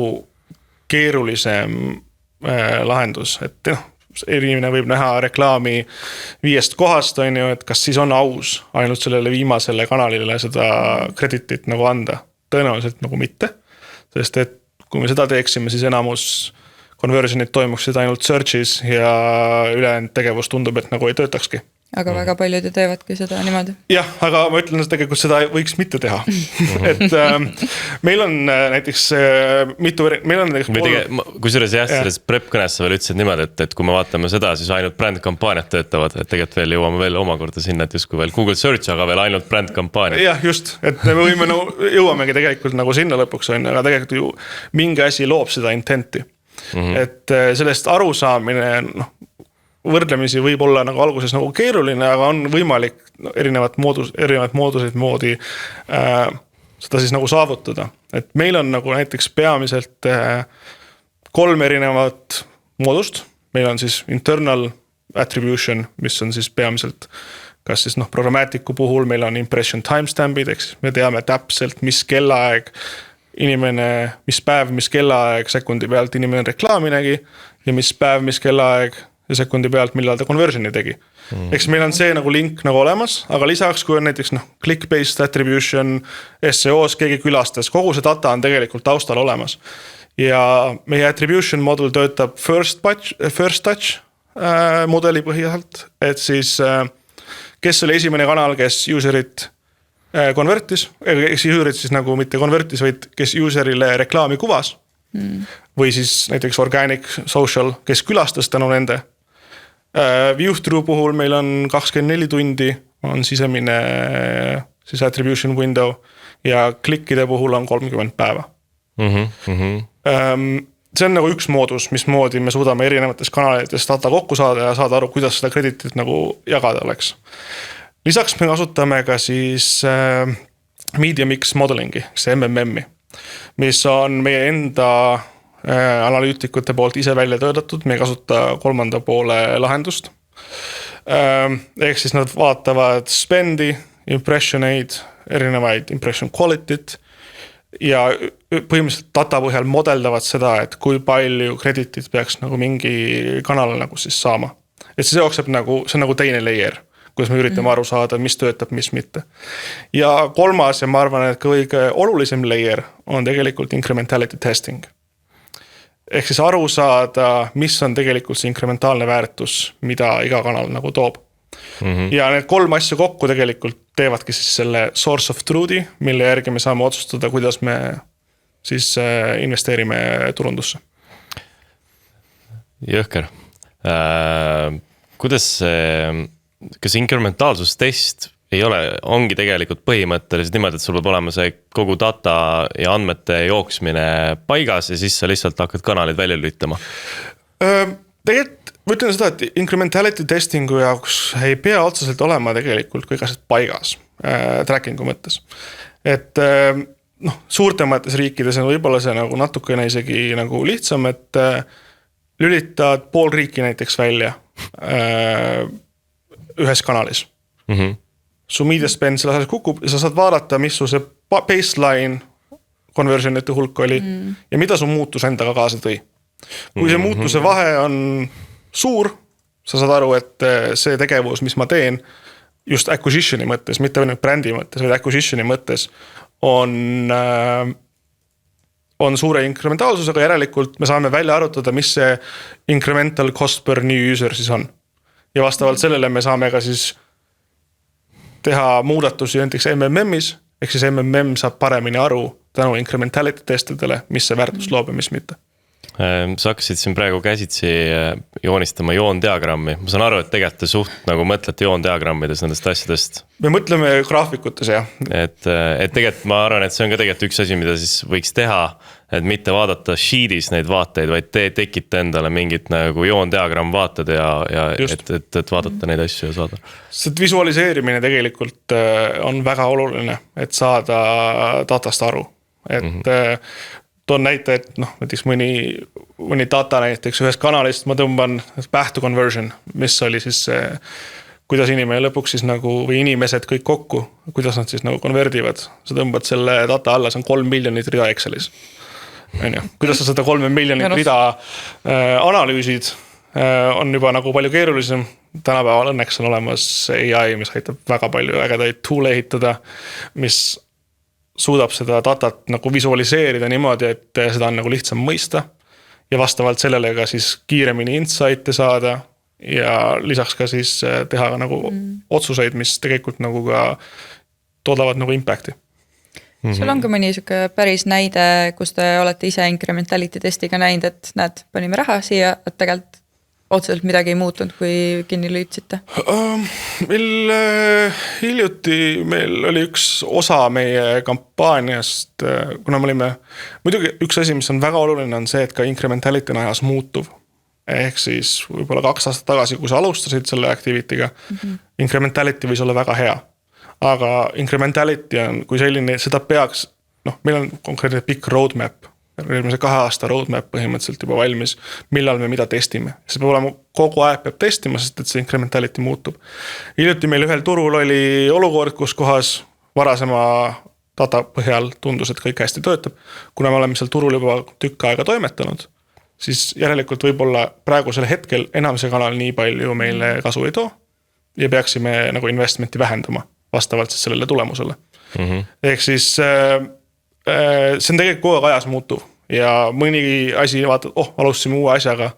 keerulisem lahendus, et inimene võib näha reklaami 5 kohast, et kas siis on aus ainult sellele viimasele kanalile seda kreditit nagu anda. Tõenäoliselt nagu mitte, sest et kui me seda teeksime, siis enamus conversionid toimuksid ainult search'is ja ülejäänud tegevus tundub, et nagu ei töötakski. Aga väga paljud ju teevadki seda niimoodi. Jah, aga ma ütlen, et tegelikult seda võiks mitte teha. Et meil on näiteks mitu, meil on näiteks kusjuures jah, selles prep-kõnes sa veel ütlesid niimoodi, et kui me vaatame seda, siis ainult brand-kampaaniad töötavad, et tegelikult veel jõuame veel omakorda sinna, et justkui veel Google Search, aga veel ainult brand-kampaaniad. Jah, just, et me võime jõuamegi tegelikult nagu sinna lõpuks on, aga tegelikult ju mingi asi loob seda intenti. Et sellest arusaamine võrdlemisi võib olla nagu alguses nagu keeruline, aga on võimalik erinevad moodused moodi seda siis nagu saavutada. Et meil on nagu näiteks peamiselt 3 erinevat moodust. Meil on siis internal attribution, mis on siis peamiselt kas siis programmaatiku puhul meil on impression timestamp'id, ehk siis me teame täpselt, mis kellaaeg inimene, mis päev, mis kellaaeg sekundi pealt inimene reklaami nägi ja mis päev, mis kellaaeg ja sekundi pealt, millal ta conversion'i tegi. Eks meil on see nagu link nagu olemas, aga lisaks, kui on näiteks click-based attribution, SEO-s keegi külastas, kogu see data on tegelikult taustal olemas. Ja meie attribution model töötab first touch mudeli põhjalt, et siis kes oli esimene kanal, kes userit konvertis, kes userit siis nagu mitte konvertis, vaid kes userile reklaami kuvas. Või siis näiteks organic social, kes külastas tänu nende. View-through puhul meil on 24 tundi, on sisemine siis attribution window ja klikkide puhul on 30 päeva. See on nagu üks moodus, mismoodi me suudame erinevates kanalites data kokku saada ja saada aru, kuidas seda kreditit nagu jagada oleks. Lisaks me kasutame ka siis media mix modelingi, see MMM-i, mis on meie enda analüütikute poolt ise välja töötatud, me ei kasuta kolmanda poole lahendust. Ehk siis nad vaatavad spendi, impressioneid, erinevaid impression quality't ja põhimõtteliselt data põhjal modeldavad seda, et kui palju kreditit peaks nagu mingi kanal nagu siis saama. Et see jookseb nagu, see on nagu teine layer, kuidas me üritame aru saada, mis töötab, mis mitte. Ja kolmas ja ma arvan, et kõige olulisem layer on tegelikult incrementality testing. Ehk siis aru saada, mis on tegelikult see incrementaalne väärtus, mida iga kanal nagu toob. Ja need kolm asja kokku tegelikult teevadki siis selle source of truth'i, mille järgi me saame otsustada, kuidas me siis investeerime turundusse. Jõhker. Kuidas kas inkrementaalsustest ei ole, ongi tegelikult põhimõtteliselt niimoodi, et sul peab olema see kogu data ja andmete jooksmine paigas ja siis sa lihtsalt hakkad kanalid välja lülitama? Tegelikult ma ütlen seda, et incrementality testingu jaoks ei pea otseselt olema tegelikult kõik asjad paigas trackingu mõttes. Et suurtemates riikides on võib-olla see nagu natukene isegi nagu lihtsam, et lülitad pool riiki näiteks välja ühes kanalis. Su media spend selle asjas kukub ja sa saad vaadata, mis su see baseline conversionite hulk oli ja mida su muutus endaga kaasa tõi. Kui see muutuse vahe on suur, sa saad aru, et see tegevus, mis ma teen just acquisitioni mõttes, mitte ainult brändi mõttes, vaid acquisitioni mõttes on suure inkrementaalsusega, järelikult me saame välja arutada, mis see incremental cost per new user siis on. Ja vastavalt sellele me saame ka siis teha muudatusi näiteks MMM-is, ehk siis MMM saab paremini aru tänu incrementality testidele, mis see väärtus loob ja mis mitte. Sa hakkasid siin praegu käsitsi joonistama joondiagrammi. Ma saan aru, et tegelikult te suht nagu mõtlete joondiagrammides nendest asjadest. Me mõtleme graafikutes, jah. Et tegelikult ma arvan, et see on ka tegelikult üks asi, mida siis võiks teha, et mitte vaadata sheetis neid vaateid, vaid te tekite endale mingit nagu joondiagramm vaated ja et vaadata neid asju ja saada. See visualiseerimine tegelikult on väga oluline, et saada datast aru. Et toon näite, et näiteks mõni data näiteks ühest kanalist ma tõmban back to conversion, mis oli siis kuidas inimene lõpuks siis nagu, või inimesed kõik kokku, kuidas nad siis nagu konverdivad. Sa tõmbad selle data alla, see on 3 miljonit rida Excelis. Kuidas sa seda 3 miljonit rida analüüsid, on juba nagu palju keerulisem. Tänapäeval õnneks on olemas AI, mis aitab väga palju ägedaid tool'e ehitada, mis suudab seda datat nagu visualiseerida niimoodi, et seda on nagu lihtsam mõista ja vastavalt sellele ka siis kiiremini insight'e saada ja lisaks ka siis teha nagu otsuseid, mis tegelikult nagu ka toodavad nagu impact'i. Sul on ka mõni päris näide, kus te olete ise incrementality testiga näinud, et näed, panime raha siia, et tegelikult otseselt midagi ei muutunud, kui kinni lüütsite? Meil oli üks osa meie kampaaniast, kuna me olime, muidugi üks asi, mis on väga oluline, on see, et ka incrementality on ajas muutuv. Ehk siis võib-olla 2 aastat tagasi, kui sa alustasid selle activity'ga, incrementality võis olla väga hea. Aga incrementality on, kui selline, seda peaks, meil on konkreetne pikk roadmap, järgmise 2 aasta roadmap põhimõtteliselt juba valmis, millal me mida testime. See peab olema, kogu aeg peab testima, sest et see incrementality muutub. Hiljuti meil ühel turul oli olukord, kus kohas varasema data põhjal tundus, et kõik hästi töötab. Kuna me oleme seal turul juba tükk aega toimetanud, siis järelikult võib-olla praegusel hetkel enam see kanal nii palju meile kasu ei too ja peaksime nagu investmenti vähendama vastavalt siis sellele tulemusele. Ehk siis see on tegelikult kogu aeg ajas muutuv ja mõni asi vaatad, alustasime uue asjaga,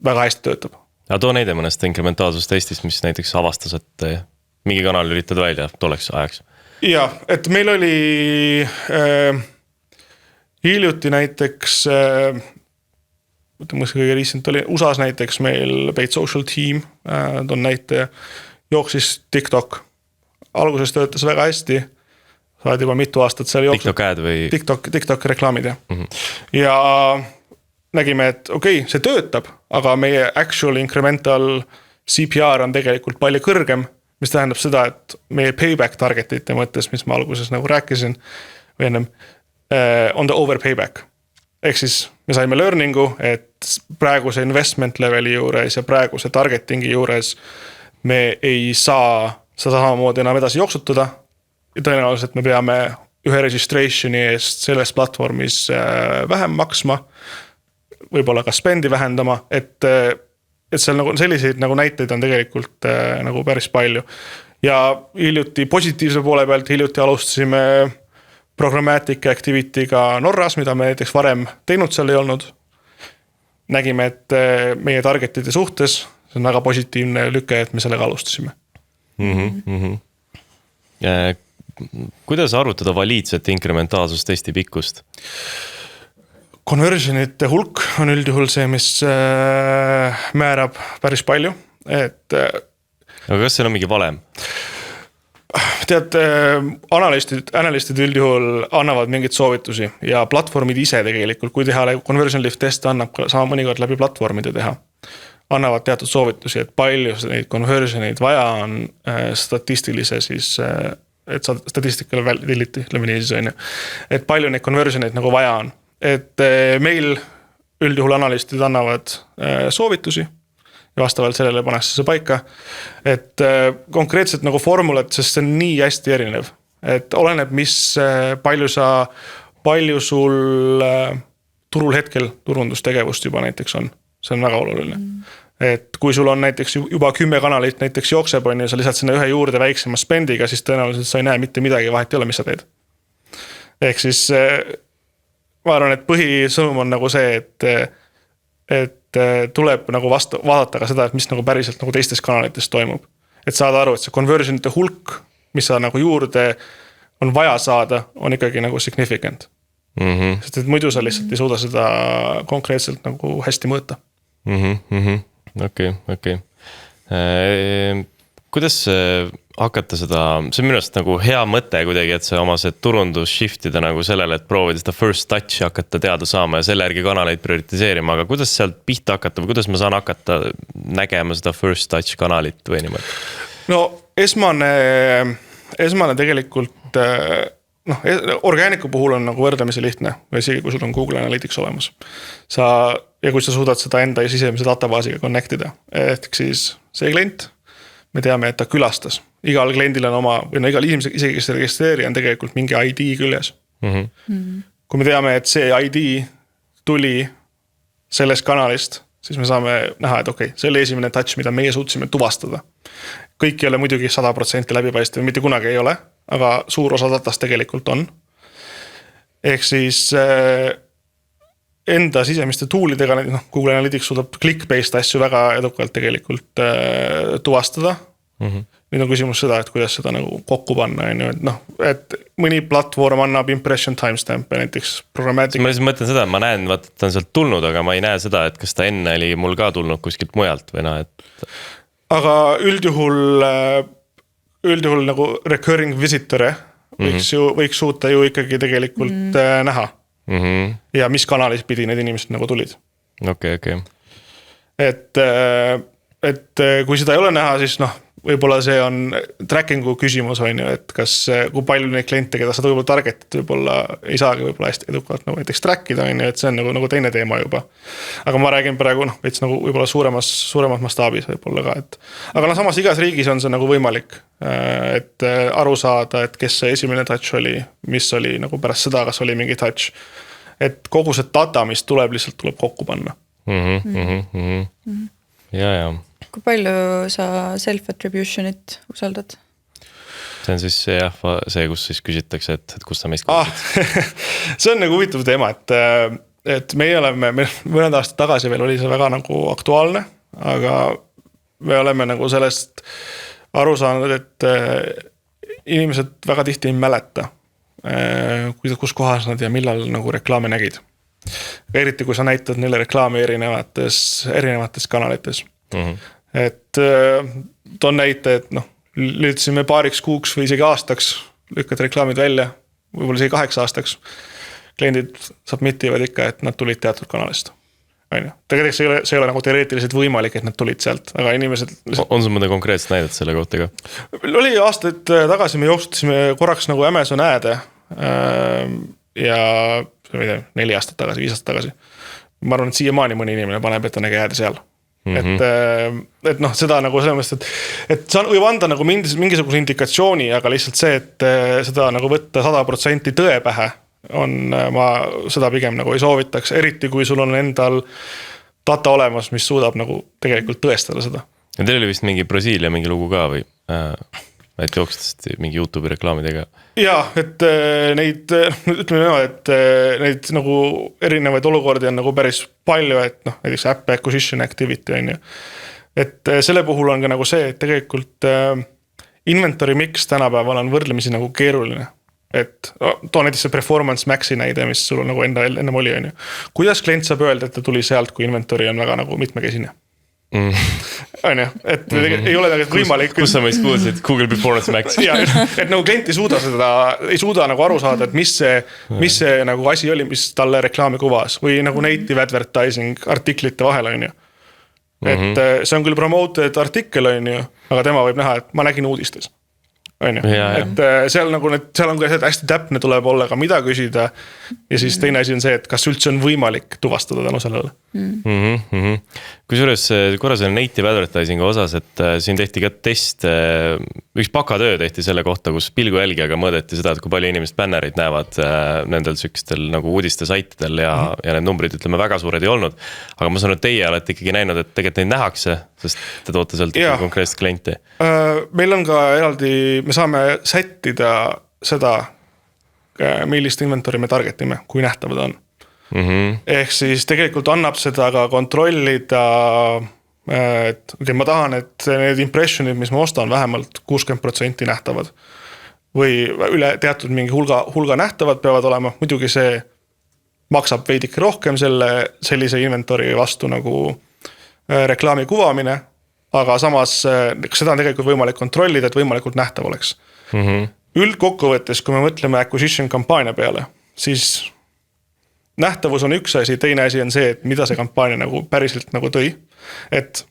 väga hästi töötab. Ja too näide mõnest inkrementaalsustestist, mis näiteks avastas, et mingi kanal lülitad välja tolleks ajaks. Ja, et meil oli hiljuti näiteks kõige recent oli USAs näiteks meil Paid Social Team, on näite, jooksis TikTok. Alguses töötas väga hästi, saad juba mitu aastat seal jooksul. TikTok ad või? TikTok reklaamid, jah. Ja nägime, et okei, see töötab, aga meie actual incremental CPR on tegelikult palju kõrgem, mis tähendab seda, et meie payback targetite mõttes, mis ma alguses nagu rääkisin, või ennem, on the over payback. Ehk siis me saime learningu, et praeguse investment leveli juures ja praeguse targetingi juures me ei saa seda samamoodi enam edasi jooksutada. Ja tõenäoliselt me peame ühe registrationi eest selles platvormis vähem maksma, võib-olla ka spendi vähendama, et seal nagu selliseid nagu näiteid on tegelikult nagu päris palju. Ja hiljuti positiivse poole pealt hiljuti alustasime programmatic activity'ga Norras, mida me näiteks varem teinud seal ei olnud. Nägime, et meie targetide suhtes, see on väga positiivne lüke, et me sellega alustasime. Kuidas arvutada valiidset inkrementaalsustesti pikkust? Conversionite hulk on üldjuhul see, mis määrab päris palju. Aga kas seal on mingi valem? Tead, analistid üldjuhul annavad mingid soovitusi ja platvormid ise tegelikult, kui teha conversion lift test annab sama mõnikord läbi platvormide teha, annavad teatud soovitusi, et palju neid conversioneid vaja on statistilise siis, et statistikale validity, et palju neid conversioneid nagu vaja on. Et meil üldjuhul analistid annavad soovitusi ja vastavalt sellele panesse see paika, et konkreetselt nagu formulat, sest see on nii hästi erinev, et oleneb, palju sul turul hetkel turundustegevust juba näiteks on, see on väga oluline. Et kui sul on näiteks juba 10 kanalit näiteks jookseb on ja sa lisad sinna ühe juurde väiksema spendiga, siis tõenäoliselt sa ei näe mitte midagi, vahet ei ole, mis sa teed. Ehk siis ma arvan, et põhisõnum on nagu see, et tuleb nagu vaadata ka seda, et mis nagu päriselt nagu teistes kanalites toimub. Et saada aru, et see conversionite hulk, mis sa nagu juurde on vaja saada, on ikkagi nagu significant. Sest et muidu sa lihtsalt ei suuda seda konkreetselt nagu hästi mõõta. Okei. Kuidas hakata seda, see on minu arust nagu hea mõte kuidagi, et see oma see turundus shiftida nagu sellele, et proovida seda first touch hakata teada saama ja selle järgi kanaleid prioritiseerima, aga kuidas sealt pihta hakata või kuidas ma saan hakata nägema seda first touch kanalit või niimoodi? No esmane tegelikult, orgaaniku puhul on nagu võrdlemisi lihtne, või isegi kui sul on Google Analytics olemas. Ja kui sa suudad seda enda sisemise databaasiga connectida, ehk siis see klient, me teame, et ta külastas. Igal kliendil on oma, või igal inimesel isegi kes registreeri on tegelikult mingi ID küljes. Kui me teame, et see ID tuli sellest kanalist, siis me saame näha, et okei, see oli esimene touch, mida meie suutsime tuvastada. Kõik ei ole muidugi 100% läbipaistev, mitte kunagi ei ole, aga suur osa datast tegelikult on. Ehk siis enda sisemiste toolidega, Google Analytics suudab click-based asju väga edukalt tegelikult tuvastada. Nüüd on küsimus seda, et kuidas seda nagu kokku panna. Et mõni platvorm annab impression timestamp näiteks programmatic. Ma lihtsalt mõtlen seda, et ma näen, et ta on sealt tulnud, aga ma ei näe seda, et kas ta enne oli mul ka tulnud kuskilt mujalt või et... Aga üldjuhul nagu recurring visitore võiks suuta ju ikkagi tegelikult näha. Ja mis kanalis pidi need inimesed nagu tulid. Okei. Et kui seda ei ole näha, siis võib-olla see on tracking'u küsimus on ju, et kas, kui palju neid kliente, keda sa võib-olla targetid, võib-olla ei saagi võib-olla hästi edukalt nagu näiteks track ida on ju, et see on nagu teine teema juba. Aga ma räägin praegu veits nagu võib-olla suuremas mastaabis võib-olla ka, et. Aga samas igas riigis on see nagu võimalik, et aru saada, et kes see esimene touch oli, mis oli nagu pärast seda, kas oli mingi touch. Et kogu see data, mis tuleb, lihtsalt tuleb kokku panna. Ja. Kui palju sa self-attributionit usaldad? See on siis see, kus siis küsitakse, et kus sa meist see on nagu huvitav teema, et meie oleme, mõned aastad tagasi veel oli see väga nagu aktuaalne, aga me oleme nagu sellest aru saanud, et inimesed väga tihti ei mäleta, kus kohas nad ja millal nagu reklaame nägid. Eriti kui sa näitad neile reklaami erinevates kanalites. Et toon näite, et lüüdsime paariks kuuks või isegi aastaks lükkad reklaamid välja, võib-olla isegi 8 aastaks. Kliendid submitivad ikka, et nad tulid teatud kanalist. Tegelikult see ei ole nagu teoreetiliselt võimalik, et nad tulid sealt, aga inimesed. On sul mõnda konkreetset näidet selle kohta ka? Oli aastaid tagasi, me jooksutasime korraks nagu Amazon Ad'e ja 4 aastat tagasi, 5 aastat tagasi. Ma arvan, et siiamaani mõni inimene paneb, et ta nägi Ad'e seal. Et seda nagu selles mõttes, et see võib anda nagu mingisuguse indikatsiooni, aga lihtsalt see, et seda nagu võtta 100% tõe pähe on, ma seda pigem nagu ei soovitaks, eriti kui sul on endal data olemas, mis suudab nagu tegelikult tõestada seda. Ja teil oli vist mingi Brasiilia mingi lugu ka või? Et jookstasid mingi YouTube'i reklaamidega? Jaa, et neid, ütleme et neid nagu erinevaid olukordi on nagu päris palju, et näiteks app acquisition activity on ju. Et selle puhul on ka nagu see, et tegelikult inventory mix tänapäeval on võrdlemisi nagu keeruline. Et too näiteks see performance maxi näide, mis sul nagu ennem oli on ju. Kuidas klient saab öelda, et ta tuli sealt, kui inventory on väga nagu mitmekesine? On ju, et ei ole võimalik. Kus sa meist kuulsid? Google Performance Max. Et nagu klient ei suuda nagu aru saada, et mis see nagu asi oli, mis talle reklaami kuvas või nagu native advertising artiklite vahel on ju. Et see on küll promoted artikkel on ju, aga tema võib näha, et ma nägin uudistes. On ju. Et seal on ka see, et hästi täpne tuleb olla ka mida küsida ja siis teine asi on see, et kas üldse on võimalik tuvastada tänu sellele. Kusjuures korra selle native advertisingu osas, et siin tehti ka test, üks bakatöö tehti selle kohta, kus pilgujälgijaga mõõdeti seda, et kui palju inimesed bännerid näevad nendel sükestel nagu uudiste saitidel ja need numbrid ütleme väga suured ei olnud. Aga ma saan, et teie olete ikkagi näinud, et tegelikult neid nähakse, sest te toote sealt konkreetset klienti. Meil on ka eraldi, me saame sättida seda, millist inventory me targetime, kui nähtavad on. Ehk siis tegelikult annab seda ka kontrollida, et ma tahan, et need impressionid, mis ma ostan, vähemalt 60% nähtavad või üle teatud mingi hulga nähtavad peavad olema. Muidugi see maksab veidike rohkem sellise inventory vastu nagu reklaami kuvamine, aga samas seda on tegelikult võimalik kontrollida, et võimalikult nähtav oleks. Üldkokkuvõttes, kui me mõtleme acquisition kampaania peale, siis nähtavus on üks asi, teine asi on see, et mida see kampaania nagu päriselt nagu tõi. Et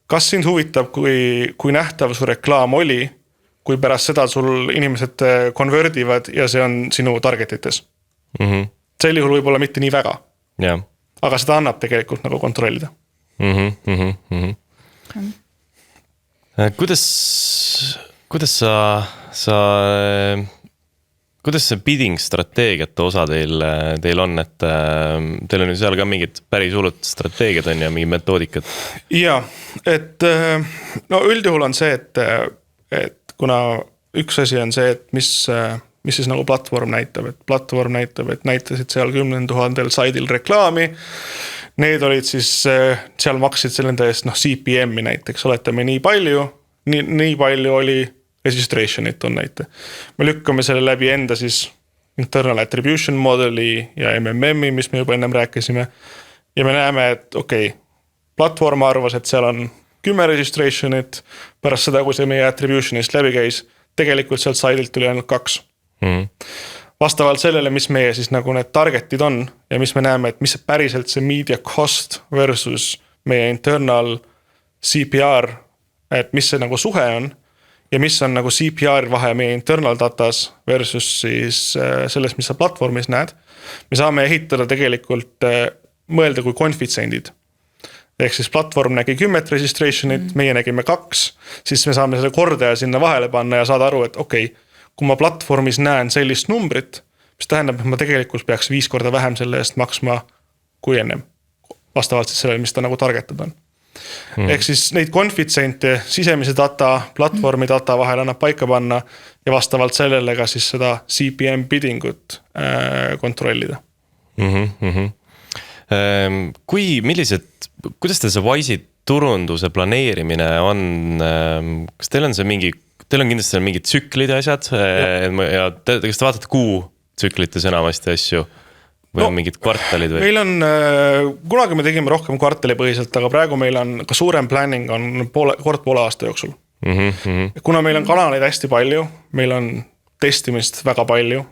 kas sind huvitab, kui nähtav su reklaam oli, kui pärast seda sul inimesed konverdivad ja see on sinu targetites. Sel juhul võib olla mitte nii väga. Aga seda annab tegelikult nagu kontrollida. Kuidas see bidding strateegiate osa teil on, et teil on ju seal ka mingid päris hullud strateegiad on ja mingi metoodikad? Jaa, et üldjuhul on see, et kuna üks asi on see, et mis siis nagu platvorm näitab, et näitasid seal 10 000 saidil reklaami, need olid siis, seal maksid selle eest CPM-i näiteks, oletame nii palju oli registration'it on näite. Me lükkame selle läbi enda siis internal attribution modeli ja MMM-i, mis me juba ennem rääkisime. Ja me näeme, et platvorm arvas, et seal on 10 registration'it, pärast seda, kui see meie attribution'ist läbi käis, tegelikult sealt saidilt tuli ainult 2. Vastavalt sellele, mis meie siis nagu need targetid on ja mis me näeme, et mis päriselt see media cost versus meie internal CPR et mis see nagu suhe on ja mis on nagu CPR vahe meie internal datas versus siis selles, mis sa platvormis näed. Me saame ehitada tegelikult mõelda kui konfitsendid. Ehk siis platvorm nägi 10 registration'it, meie nägime 2, siis me saame selle kordaja sinna vahele panna ja saada aru, et okei, kui ma platvormis näen sellist numbrit, mis tähendab, et ma tegelikult peaks 5 korda vähem selle eest maksma kui ennem. Vastavalt siis sellele, mis ta nagu targetud on. Ehk siis neid konfitsente, sisemise data, platvormi data vahel annab paika panna ja vastavalt sellele ka siis seda CPM biddingut kontrollida. Kuidas teil see Wise'i turunduse planeerimine on, kas teil on kindlasti mingid tsüklid ja asjad ja kas te vaatate tsüklites enamasti asju või on mingid kvartalid või? Meil on, kunagi me tegime rohkem kvartalipõhiselt, aga praegu meil on ka suurem planning on poole aasta jooksul. Kuna meil on kanaleid hästi palju, meil on testimist väga palju,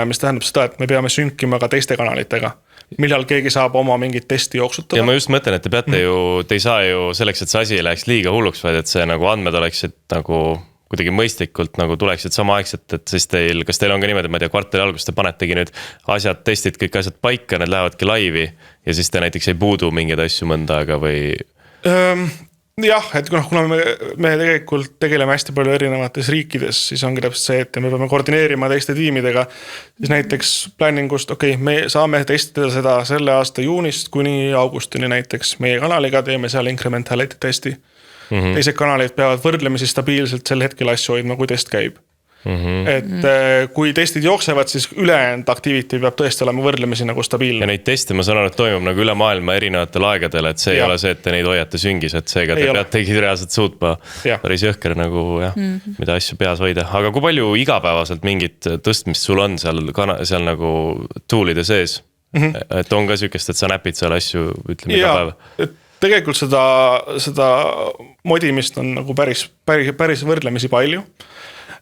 mis tähendab seda, et me peame sünkima ka teiste kanalitega. Millal keegi saab oma mingit testi jooksutada. Ja ma just mõtlen, et te ei saa ju selleks, et see asi läheks liiga hulluks, vaid et see nagu andmed oleksid nagu kuidagi mõistlikult nagu tuleksid samaaegselt, et siis kas teil on ka niimoodi, ma ei tea, kvartali alguses te panetegi nüüd asjad, testid, kõik asjad paika, need lähevadki laivi ja siis te näiteks ei puudu mingeid asju mõnda aega või? Jah, et kuna me tegelikult tegeleme hästi palju erinevates riikides, siis ongi täpselt see, et me peame koordineerima teiste tiimidega. Siis näiteks planningust, me saame testida seda selle aasta juunist kuni augustini näiteks. Meie kanaliga teeme seal incrementality testi. Teised kanalid peavad võrdlemisi stabiilselt sel hetkel asju hoidma, kui test käib. Et kui testid jooksevad, siis ülejäänud activity peab tõesti olema võrdlemisi nagu stabiilne. Ja neid teste ma saan aru, et toimub nagu üle maailma erinevatel aegadel, et see ei ole see, et te neid hoiate süngis, et seega te peategi reaalselt suutma päris jõhker nagu mida asju peas hoida. Aga kui palju igapäevaselt mingit tõstmist sul on seal nagu toolide sees? Et on ka sükest, et sa näpid seal asju, ütleme iga päev? Tegelikult seda modimist on nagu päris võrdlemisi palju.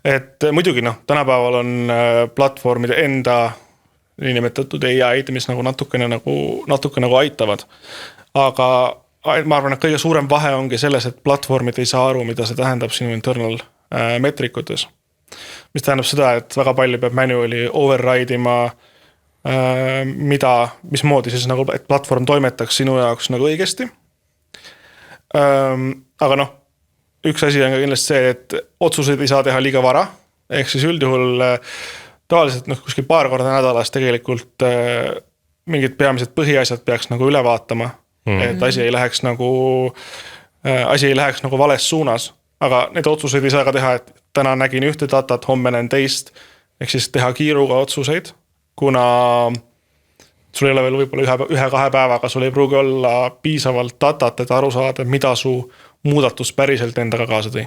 Et muidugi tänapäeval on platvormide enda niinimetatud AI-d, mis nagu natuke nagu aitavad. Aga ma arvan, et kõige suurem vahe ongi selles, et platvormid ei saa aru, mida see tähendab sinu internal metrikutes. Mis tähendab seda, et väga palju peab manually override ima, mismoodi siis nagu, et platvorm toimetaks sinu jaoks nagu õigesti. Aga üks asi on ka kindlasti see, et otsuseid ei saa teha liiga vara, ehk siis üldjuhul tavaliselt kuskil paar korda nädalas tegelikult mingid peamised põhiasjad peaks nagu üle vaatama, et asi ei läheks nagu vales suunas, aga need otsuseid ei saa ka teha, et täna nägin ühte datat, homme näen teist, ehk siis teha kiiruga otsuseid, kuna sul ei ole veel võib-olla 1-2 päevaga, sul ei pruugi olla piisavalt datat, et aru saada, mida su muudatus päriselt endaga kaasa tõi.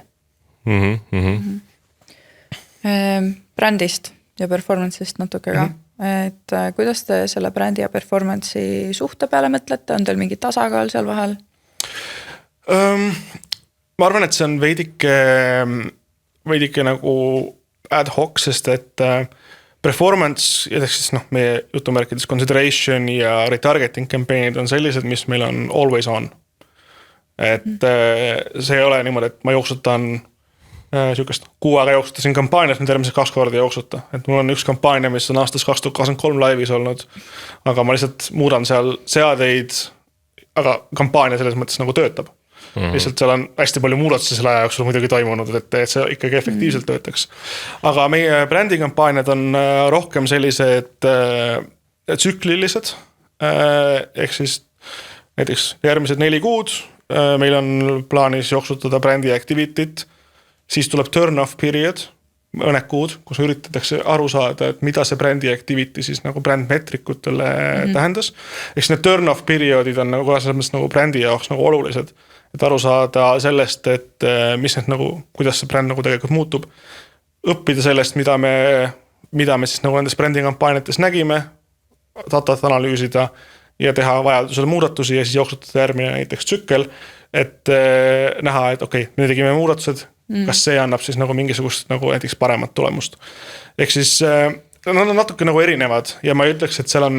Brändist ja performance'ist natuke ka. Et kuidas te selle brändi ja performance'i suhte peale mõtlete? On teil mingi tasakaal seal vahel? Ma arvan, et see on veidike nagu ad hoc, sest et performance, siis meie jutumärkides consideration ja retargeting campaignid on sellised, mis meil on always on. Et see ei ole niimoodi, et ma jooksutan sükest 6 aega jooksutasin kampaanias, nüüd järgmised 2 korda jooksuta. Et mul on üks kampaania, mis on aastas 2023 laivis olnud, aga ma lihtsalt muudan seal seadeid, aga kampaania selles mõttes nagu töötab. Lihtsalt seal on hästi palju muudatusi selle aja jooksul muidugi toimunud, et see ikkagi efektiivselt töötaks. Aga meie brändikampaaniad on rohkem sellised tsüklilised, ehk siis näiteks järgmised 4 kuud meil on plaanis jooksutada brändi activity't, siis tuleb turn-off period, mõned kuud, kus üritatakse aru saada, et mida see brändi activity siis nagu brändmetrikutele tähendas. Eks need turn-off periodid on nagu nagu brändi jaoks nagu olulised, et aru saada sellest, et mis need nagu, kuidas see bränd nagu tegelikult muutub. Õppida sellest, mida me siis nagu nendes brändikampaaniates nägime, datat analüüsida ja teha vajadusel muudatusi ja siis jooksutada järgmine näiteks tsükkel, et näha, et me tegime muudatused, kas see annab siis nagu mingisugust nagu näiteks paremat tulemust. Ehk siis nad on natuke nagu erinevad ja ma ütleks, et seal on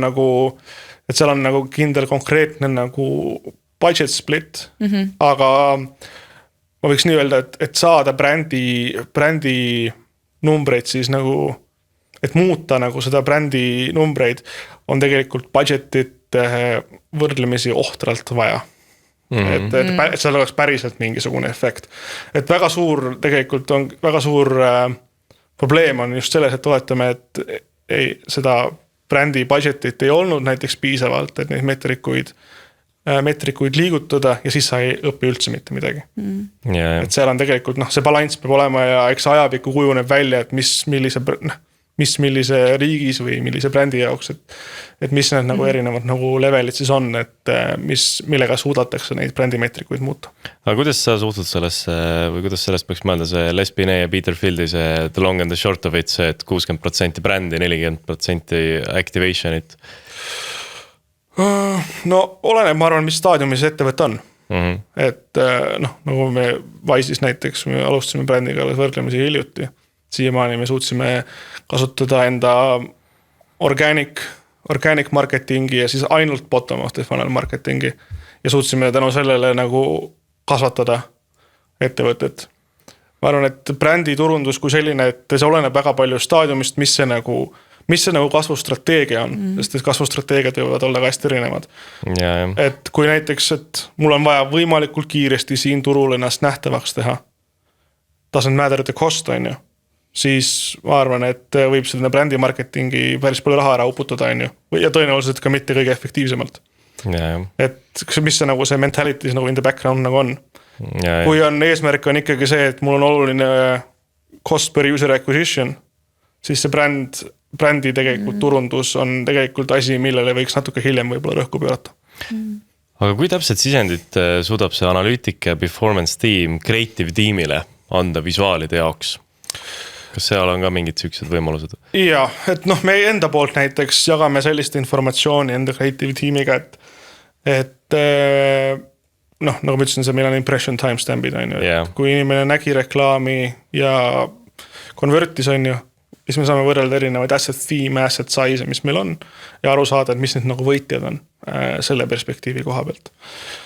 nagu kindel konkreetne nagu budget split, aga ma võiks nii öelda, et saada brändi numbreid siis nagu, et muuta nagu seda brändi numbreid on tegelikult budgetit võrdlemisi ohtralt vaja. Et seal oleks päriselt mingisugune efekt. Et väga suur tegelikult on väga suur probleem on just selles, et oletame, et seda brändi budgetit ei olnud näiteks piisavalt, et neid metrikuid liigutada ja siis sa ei õpi üldse mitte midagi. Et seal on tegelikult, see balanss peab olema ja eks ajapikku kujuneb välja, et millise riigis või millise brändi jaoks, et mis need nagu erinevad nagu levelid siis on, et millega suudatakse neid brändimetrikuid muuta. Aga kuidas sa suhtud sellesse või kuidas sellest peaks mõelda see Les Binet ja Peter Fieldi see The Long and the Short of it, see, et 60% brändi, 40% activation'it? No oleneb, ma arvan, mis staadiumis ettevõte on. Et nagu me Wise'is näiteks, me alustasime brändiga võrdlemisi hiljuti. Siiamaani me suutsime kasutada enda organic marketingi ja siis ainult bottom of the funnel marketingi ja suutsime tänu sellele nagu kasvatada ettevõtet. Ma arvan, et brändi turundus kui selline, et see oleneb väga palju staadiumist, mis see nagu kasvustrateegia on, sest et kasvustrateegiad võivad olla ka hästi erinevad. Et kui näiteks, et mul on vaja võimalikult kiiresti siin turul ennast nähtavaks teha, doesn't matter the cost on ju, siis ma arvan, et võib selline brändi marketingi päris palju raha ära uputada on ju, ja tõenäoliselt ka mitte kõige efektiivsemalt. Et mis see nagu see mentality nagu in the background nagu on. Kui on eesmärk on ikkagi see, et mul on oluline cost per user acquisition, siis see brändi tegelikult turundus on tegelikult asi, millele võiks natuke hiljem võib-olla rõhku pöörata. Aga kui täpselt sisendit suudab see analüütik ja performance team creative tiimile anda visuaalide jaoks? Kas seal on ka mingid süksed võimalused? Ja, et me enda poolt näiteks jagame sellist informatsiooni enda creative tiimiga, et nagu ma ütlesin, see meil on impression timestampid on ju, kui inimene nägi reklaami ja konvertis on ju, siis me saame võrrelda erinevaid asset theme, asset size, mis meil on ja aru saada, et mis need nagu võitjad on selle perspektiivi koha pealt.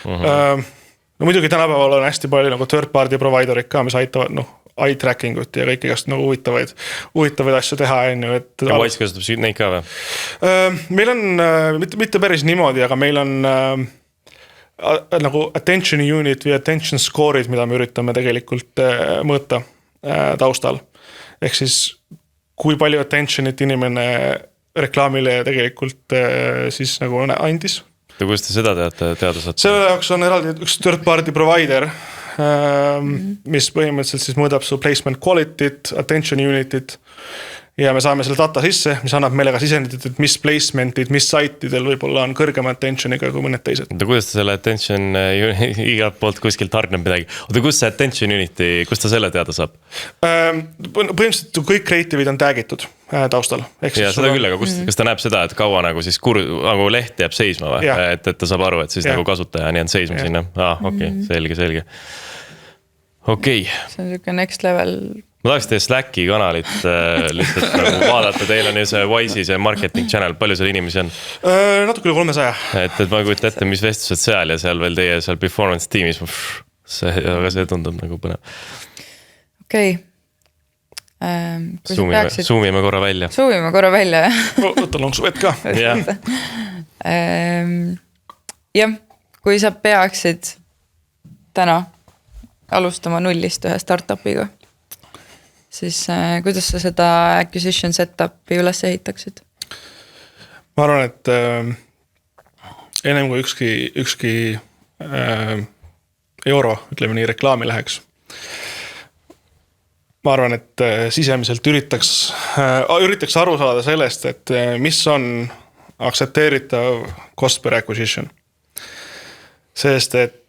No muidugi tänapäeval on hästi palju nagu third party providerid ka, mis aitavad eye tracking ut ja kõik igast nagu huvitavaid asju teha on ju. Ja Wise kasutab neid ka või? Meil on mitte päris niimoodi, aga meil on nagu attention unit või attention score'id, mida me üritame tegelikult mõõta taustal. Ehk siis kui palju attentionit inimene reklaamile tegelikult siis nagu andis. Ja kuidas te seda teada saate? Selle jaoks on eraldi üks third party provider, mis põhimõtteliselt siis mõõdab su placement quality't, attention unit'it ja me saame selle data sisse, mis annab meile ka sisendit, et mis placement'id, mis saitidel võib-olla on kõrgema attentioniga kui mõned teised. Kuidas ta selle attention igalt poolt kuskilt hargneb midagi? Kus see attention unity, kus ta selle teada saab? Põhimõtteliselt kõik creative'id on tag'itud taustal. Ja seda küll, aga kas ta näeb seda, et kaua nagu siis nagu leht jääb seisma või? Et ta saab aru, et siis nagu kasutaja on jäänud seisma sinna. Okei, selge. Okei. See on siuke next level. Ma tahaks teie Slacki kanalit lihtsalt nagu vaadata, teil on ju see Wise'is ja marketing channel, palju seal inimesi on? Natuke 300. Et ma kujutan ette, mis vestlused seal ja seal veel teie seal performance tiimis, aga see tundub nagu põnev. Okei. Zoomime korra välja. Zoomime korra välja. Võtta lonksu vett ka. Jah, kui sa peaksid täna alustama nullist ühe startupiga, siis kuidas sa seda acquisition setupi üles ehitaksid? Ma arvan, et ennem kui ükski euro, ütleme nii, reklaami läheks. Ma arvan, et sisemiselt üritaks aru saada sellest, et mis on aktsepteeritav cost per acquisition. Sest, et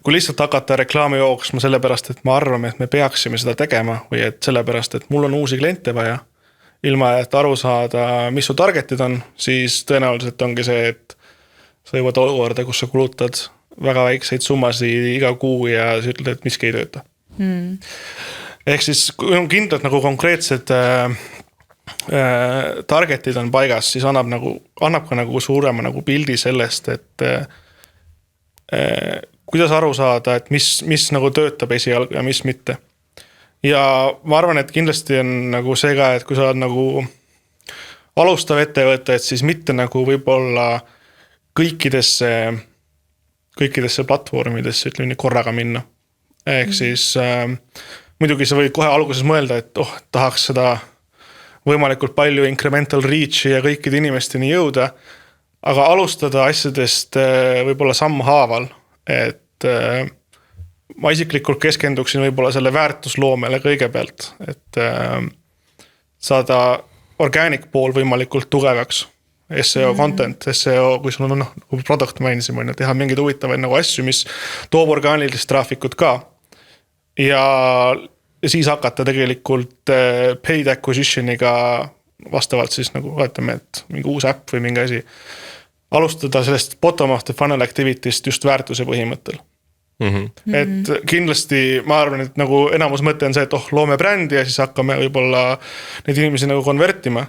kui lihtsalt hakata reklaami jooksma sellepärast, et ma arvan, et me peaksime seda tegema või et sellepärast, et mul on uusi kliente vaja, ilma et aru saada, mis su targetid on, siis tõenäoliselt ongi see, et sa jõuad olukorda, kus sa kulutad väga väikseid summasid iga kuu ja sa ütled, et miski ei tööta. Ehk siis, kui on kindlalt nagu konkreetsed targetid on paigas, siis annab ka nagu suurema nagu pildi sellest, et kuidas aru saada, et mis nagu töötab esialgu ja mis mitte. Ja ma arvan, et kindlasti on nagu see ka, et kui sa oled nagu alustav ettevõte, et siis mitte nagu võib-olla kõikidesse platvormidesse ütleme nii korraga minna. Ehk siis muidugi sa võid kohe alguses mõelda, et tahaks seda võimalikult palju incremental reach'i ja kõikide inimesteni jõuda, aga alustada asjadest võib-olla sammhaaval, et ma isiklikult keskenduksin võib-olla selle väärtusloomele kõigepealt, et saada organic pool võimalikult tugevaks. SEO content, SEO, kui sul on nagu product mainisime, teha mingeid huvitavaid nagu asju, mis toob orgaanilist traafikut ka. Ja siis hakata tegelikult paid acquisitioniga vastavalt siis nagu vaatame, et mingi uus äpp või mingi asi. Alustada sellest bottom of the funnel activity'st just väärtuse põhimõttel. Et kindlasti ma arvan, et nagu enamus mõte on see, et loome brändi ja siis hakkame võib-olla neid inimesi nagu konvertima.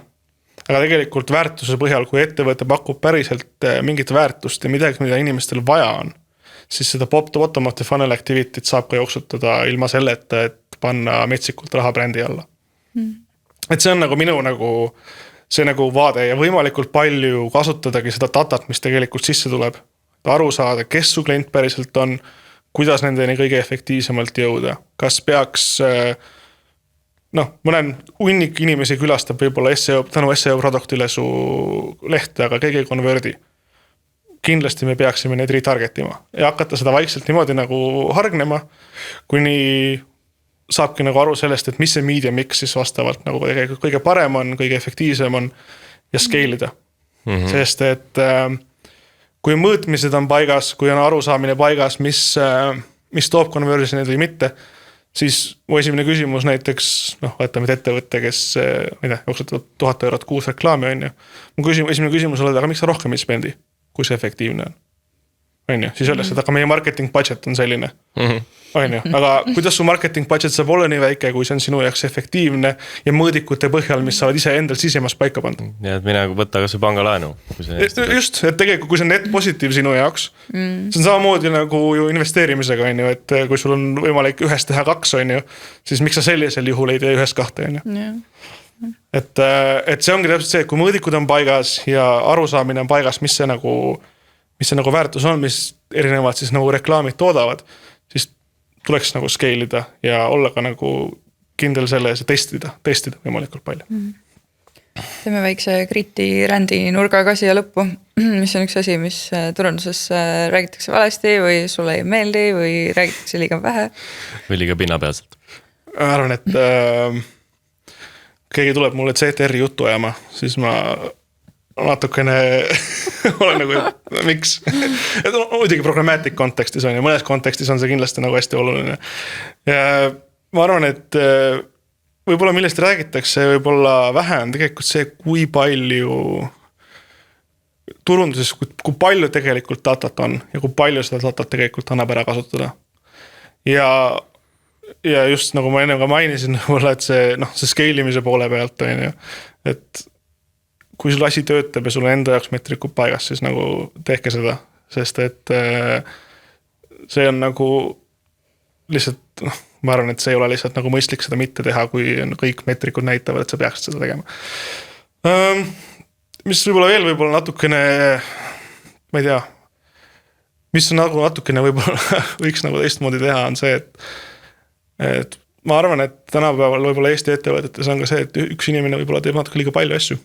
Aga tegelikult väärtuse põhjal, kui ettevõte pakub päriselt mingit väärtust ja midagi, mida inimestel vaja on, siis seda bottom of the funnel activity't saab ka jooksutada ilma selleta, et panna metsikult raha brändi alla. Et see on nagu minu see nagu vaade ja võimalikult palju kasutadagi seda datat, mis tegelikult sisse tuleb. Aru saada, kes su klient päriselt on, kuidas nendeni kõige efektiivsemalt jõuda. Kas peaks mõnen hunnik inimesi külastab võib-olla tänu SEO produktile su lehte, aga keegi ei konverdi. Kindlasti me peaksime neid retargetima ja hakata seda vaikselt niimoodi nagu hargnema, kuni saabki nagu aru sellest, et mis see media mix siis vastavalt nagu kõige parem on, kõige efektiivsem on ja scale ida. Sest, et kui mõõtmised on paigas, kui on arusaamine paigas, mis toob conversionid või mitte, siis mu esimene küsimus näiteks, võtame ettevõtte, kes jooksutab 1000 eurot kuus reklaami, on ju. Mu esimene küsimus oli, aga miks sa rohkem ei spendi, kui see efektiivne on? On ju, siis öeldes, et aga meie marketing budget on selline. On ju, aga kuidas su marketing budget saab olla nii väike, kui see on sinu jaoks efektiivne ja mõõdikute põhjal, mis saavad ise endal sisemas paika pannud. Ja et mine võtta kas või pangalaenu. Just, et tegelikult kui see on net positiiv sinu jaoks, see on samamoodi nagu ju investeerimisega, on ju, et kui sul on võimalik ühest teha 2, on ju, siis miks sa sellisel juhul ei tee 1-2, on ju. Et see ongi täpselt see, et kui mõõdikud on paigas ja arusaamine on paigas, mis see nagu väärtus on, mis erinevad siis nagu reklaamid toodavad, siis tuleks nagu scale ida ja olla ka nagu kindel selles ja testida võimalikult palju. Teeme väikse kriti rändi nurga ka siia lõppu, mis on üks asi, mis turunduses räägitakse valesti või sulle ei meeldi või räägitakse liiga vähe. Või liiga pinnapealselt. Ma arvan, et keegi tuleb mulle CTR-i juttu ajama, siis ma natukene olen nagu, miks? Muidugi programmatic kontekstis on ja mõnes kontekstis on see kindlasti nagu hästi oluline. Ja ma arvan, et võib-olla millest räägitakse võib-olla vähe on tegelikult see, kui palju turunduses, kui palju tegelikult datat on ja kui palju seda datat tegelikult annab ära kasutada. Ja just nagu ma enne ka mainisin, et see scale imise poole pealt on ju, et kui sul asi töötab ja sul on enda jaoks metrikud paigas, siis nagu tehke seda, sest et see on nagu lihtsalt, ma arvan, et see ei ole lihtsalt nagu mõistlik seda mitte teha, kui kõik metrikud näitavad, et sa peaksid seda tegema. Mis võib-olla natukene, ma ei tea, mis on nagu natukene võib-olla võiks nagu teistmoodi teha, on see, et ma arvan, et tänapäeval võib-olla Eesti ettevõtetes on ka see, et üks inimene võib-olla teeb natuke liiga palju asju.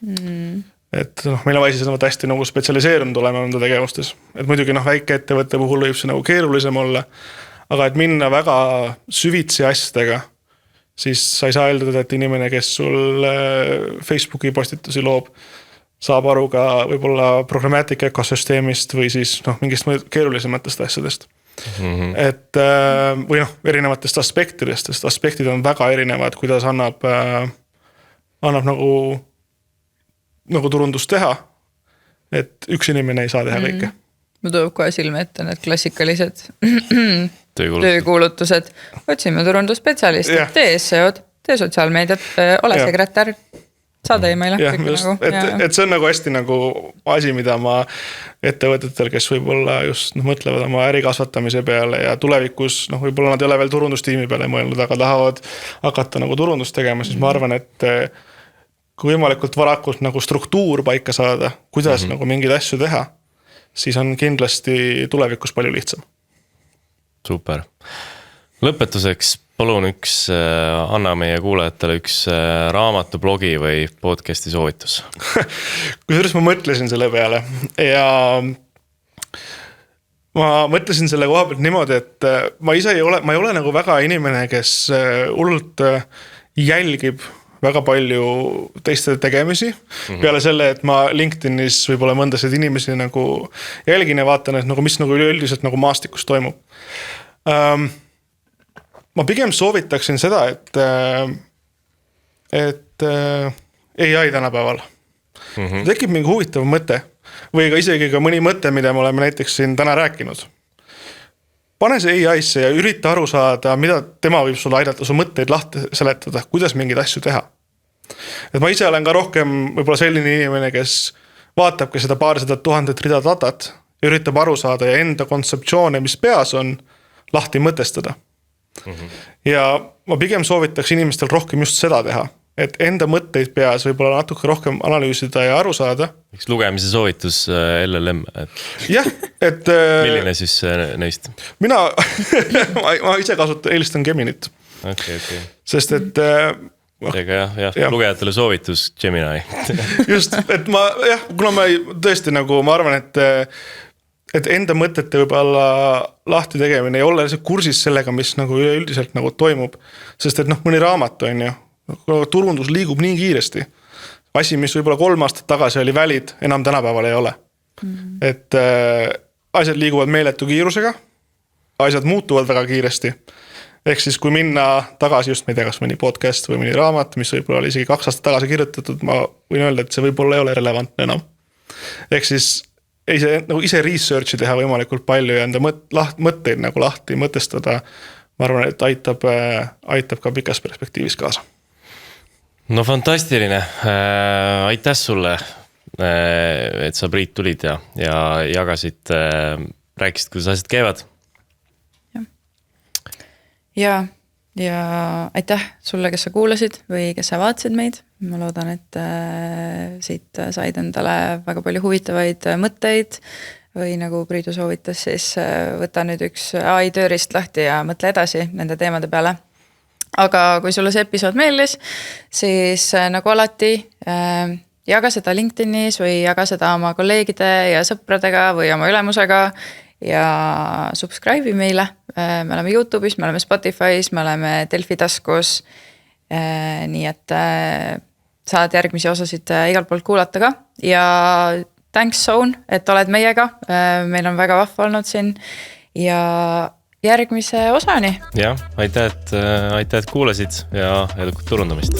Et meil on vaja hästi nagu spetsialiseerunud olema enda tegevustes. Et muidugi väike ettevõtte puhul võib see nagu keerulisem olla, aga et minna väga süvitsi asjadega, siis sa ei saa eeldada, et inimene, kes sul Facebooki postitusi loob, saab aru ka võib-olla programmatic ökosüsteemist või siis mingist keerulisematest asjadest. Et või erinevatest aspektidest, sest aspektid on väga erinevad, kuidas annab nagu turundust teha, et üks inimene ei saa teha kõike. Ma toob kohe silme ette need klassikalised töökuulutused. Otsime turundusspetsialisti, tee SEO-d, tee sotsiaalmeediat, ole sekretär. saada emaile. jah, just, et see on nagu hästi nagu asi, mida ma ettevõtetel, kes võib-olla just mõtlevad oma äri kasvatamise peale ja tulevikus võib-olla nad ei ole veel turundustiimi peale mõelnud, aga tahavad hakata nagu turundust tegema, siis ma arvan, et kui võimalikult varakult nagu struktuur paika saada, kuidas nagu mingeid asju teha, siis on kindlasti tulevikus palju lihtsam. Super. Lõpetuseks palun anna meie kuulajatele üks raamatu, blogi või podcasti soovitus. Kusjuures ma mõtlesin selle peale ja ma mõtlesin selle koha pealt niimoodi, et ma ei ole nagu väga inimene, kes hullult jälgib väga palju teiste tegemisi. Peale selle, et ma LinkedInis võib-olla mõndasid inimesi nagu jälgin ja vaatan, et nagu mis nagu üleüldiselt nagu maastikus toimub. Ma pigem soovitaksin seda, et AI tänapäeval tekib mingi huvitav mõte või ka isegi ka mõni mõte, mida me oleme näiteks siin täna rääkinud. Pane see AI-sse ja ürita aru saada, mida tema võib sulle aidata, su mõtteid lahti seletada, kuidas mingeid asju teha. Et ma ise olen ka rohkem võib-olla selline inimene, kes vaatabki seda 200 000 rida datat, üritab aru saada ja enda kontseptsioone, mis peas on, lahti mõtestada. Ja ma pigem soovitaks inimestel rohkem just seda teha, et enda mõtteid peas võib-olla natuke rohkem analüüsida ja aru saada. Üks lugemise soovitus LLM. Jah, et... Milline siis neist? Mina ma ise eelistan Geminit. Okay. Sest et... Ega jah, lugejatele soovitus Gemini. Just, et kuna ma tõesti nagu, ma arvan, et enda mõtete võib-olla lahti tegemine ei ole kursis sellega, mis nagu üleüldiselt nagu toimub. Sest et mõni raamat on ju, turundus liigub nii kiiresti. Asi, mis võib-olla 3 aastat tagasi oli valid, enam tänapäeval ei ole. Et asjad liiguvad meeletu kiirusega, asjad muutuvad väga kiiresti. Ehk siis kui minna tagasi just, ma ei tea, kas mõni podcast või mõni raamat, mis võib-olla oli isegi 2 aastat tagasi kirjutatud, ma võin öelda, et see võib-olla ei ole relevantne enam. Ehk siis ise researchi teha võimalikult palju ja enda mõtteid nagu lahti mõtestada, ma arvan, et aitab ka pikas perspektiivis kaasa. No fantastiline. Aitäh sulle, et sa Priit tulid ja jagasid, rääkisid, kuidas asjad käivad. Ja aitäh sulle, kes sa kuulasid või kes sa vaatasid meid. Ma loodan, et siit said endale väga palju huvitavaid mõtteid või nagu Priidu soovitas, siis võta nüüd üks AI tööriist lahti ja mõtle edasi nende teemade peale. Aga kui sulle see episood meeldis, siis nagu alati jaga seda LinkedInis või jaga seda oma kolleegide ja sõpradega või oma ülemusega ja subscribe'i meile. Me oleme YouTube'is, me oleme Spotify's, me oleme Delfi taskus. Nii et saad järgmisi osasid igalt poolt kuulata ka. Ja thanks Zone, et oled meiega. Meil on väga vahva olnud siin. Ja järgmise osani. Jah, aitäh, et kuulasid ja edukut turundamist.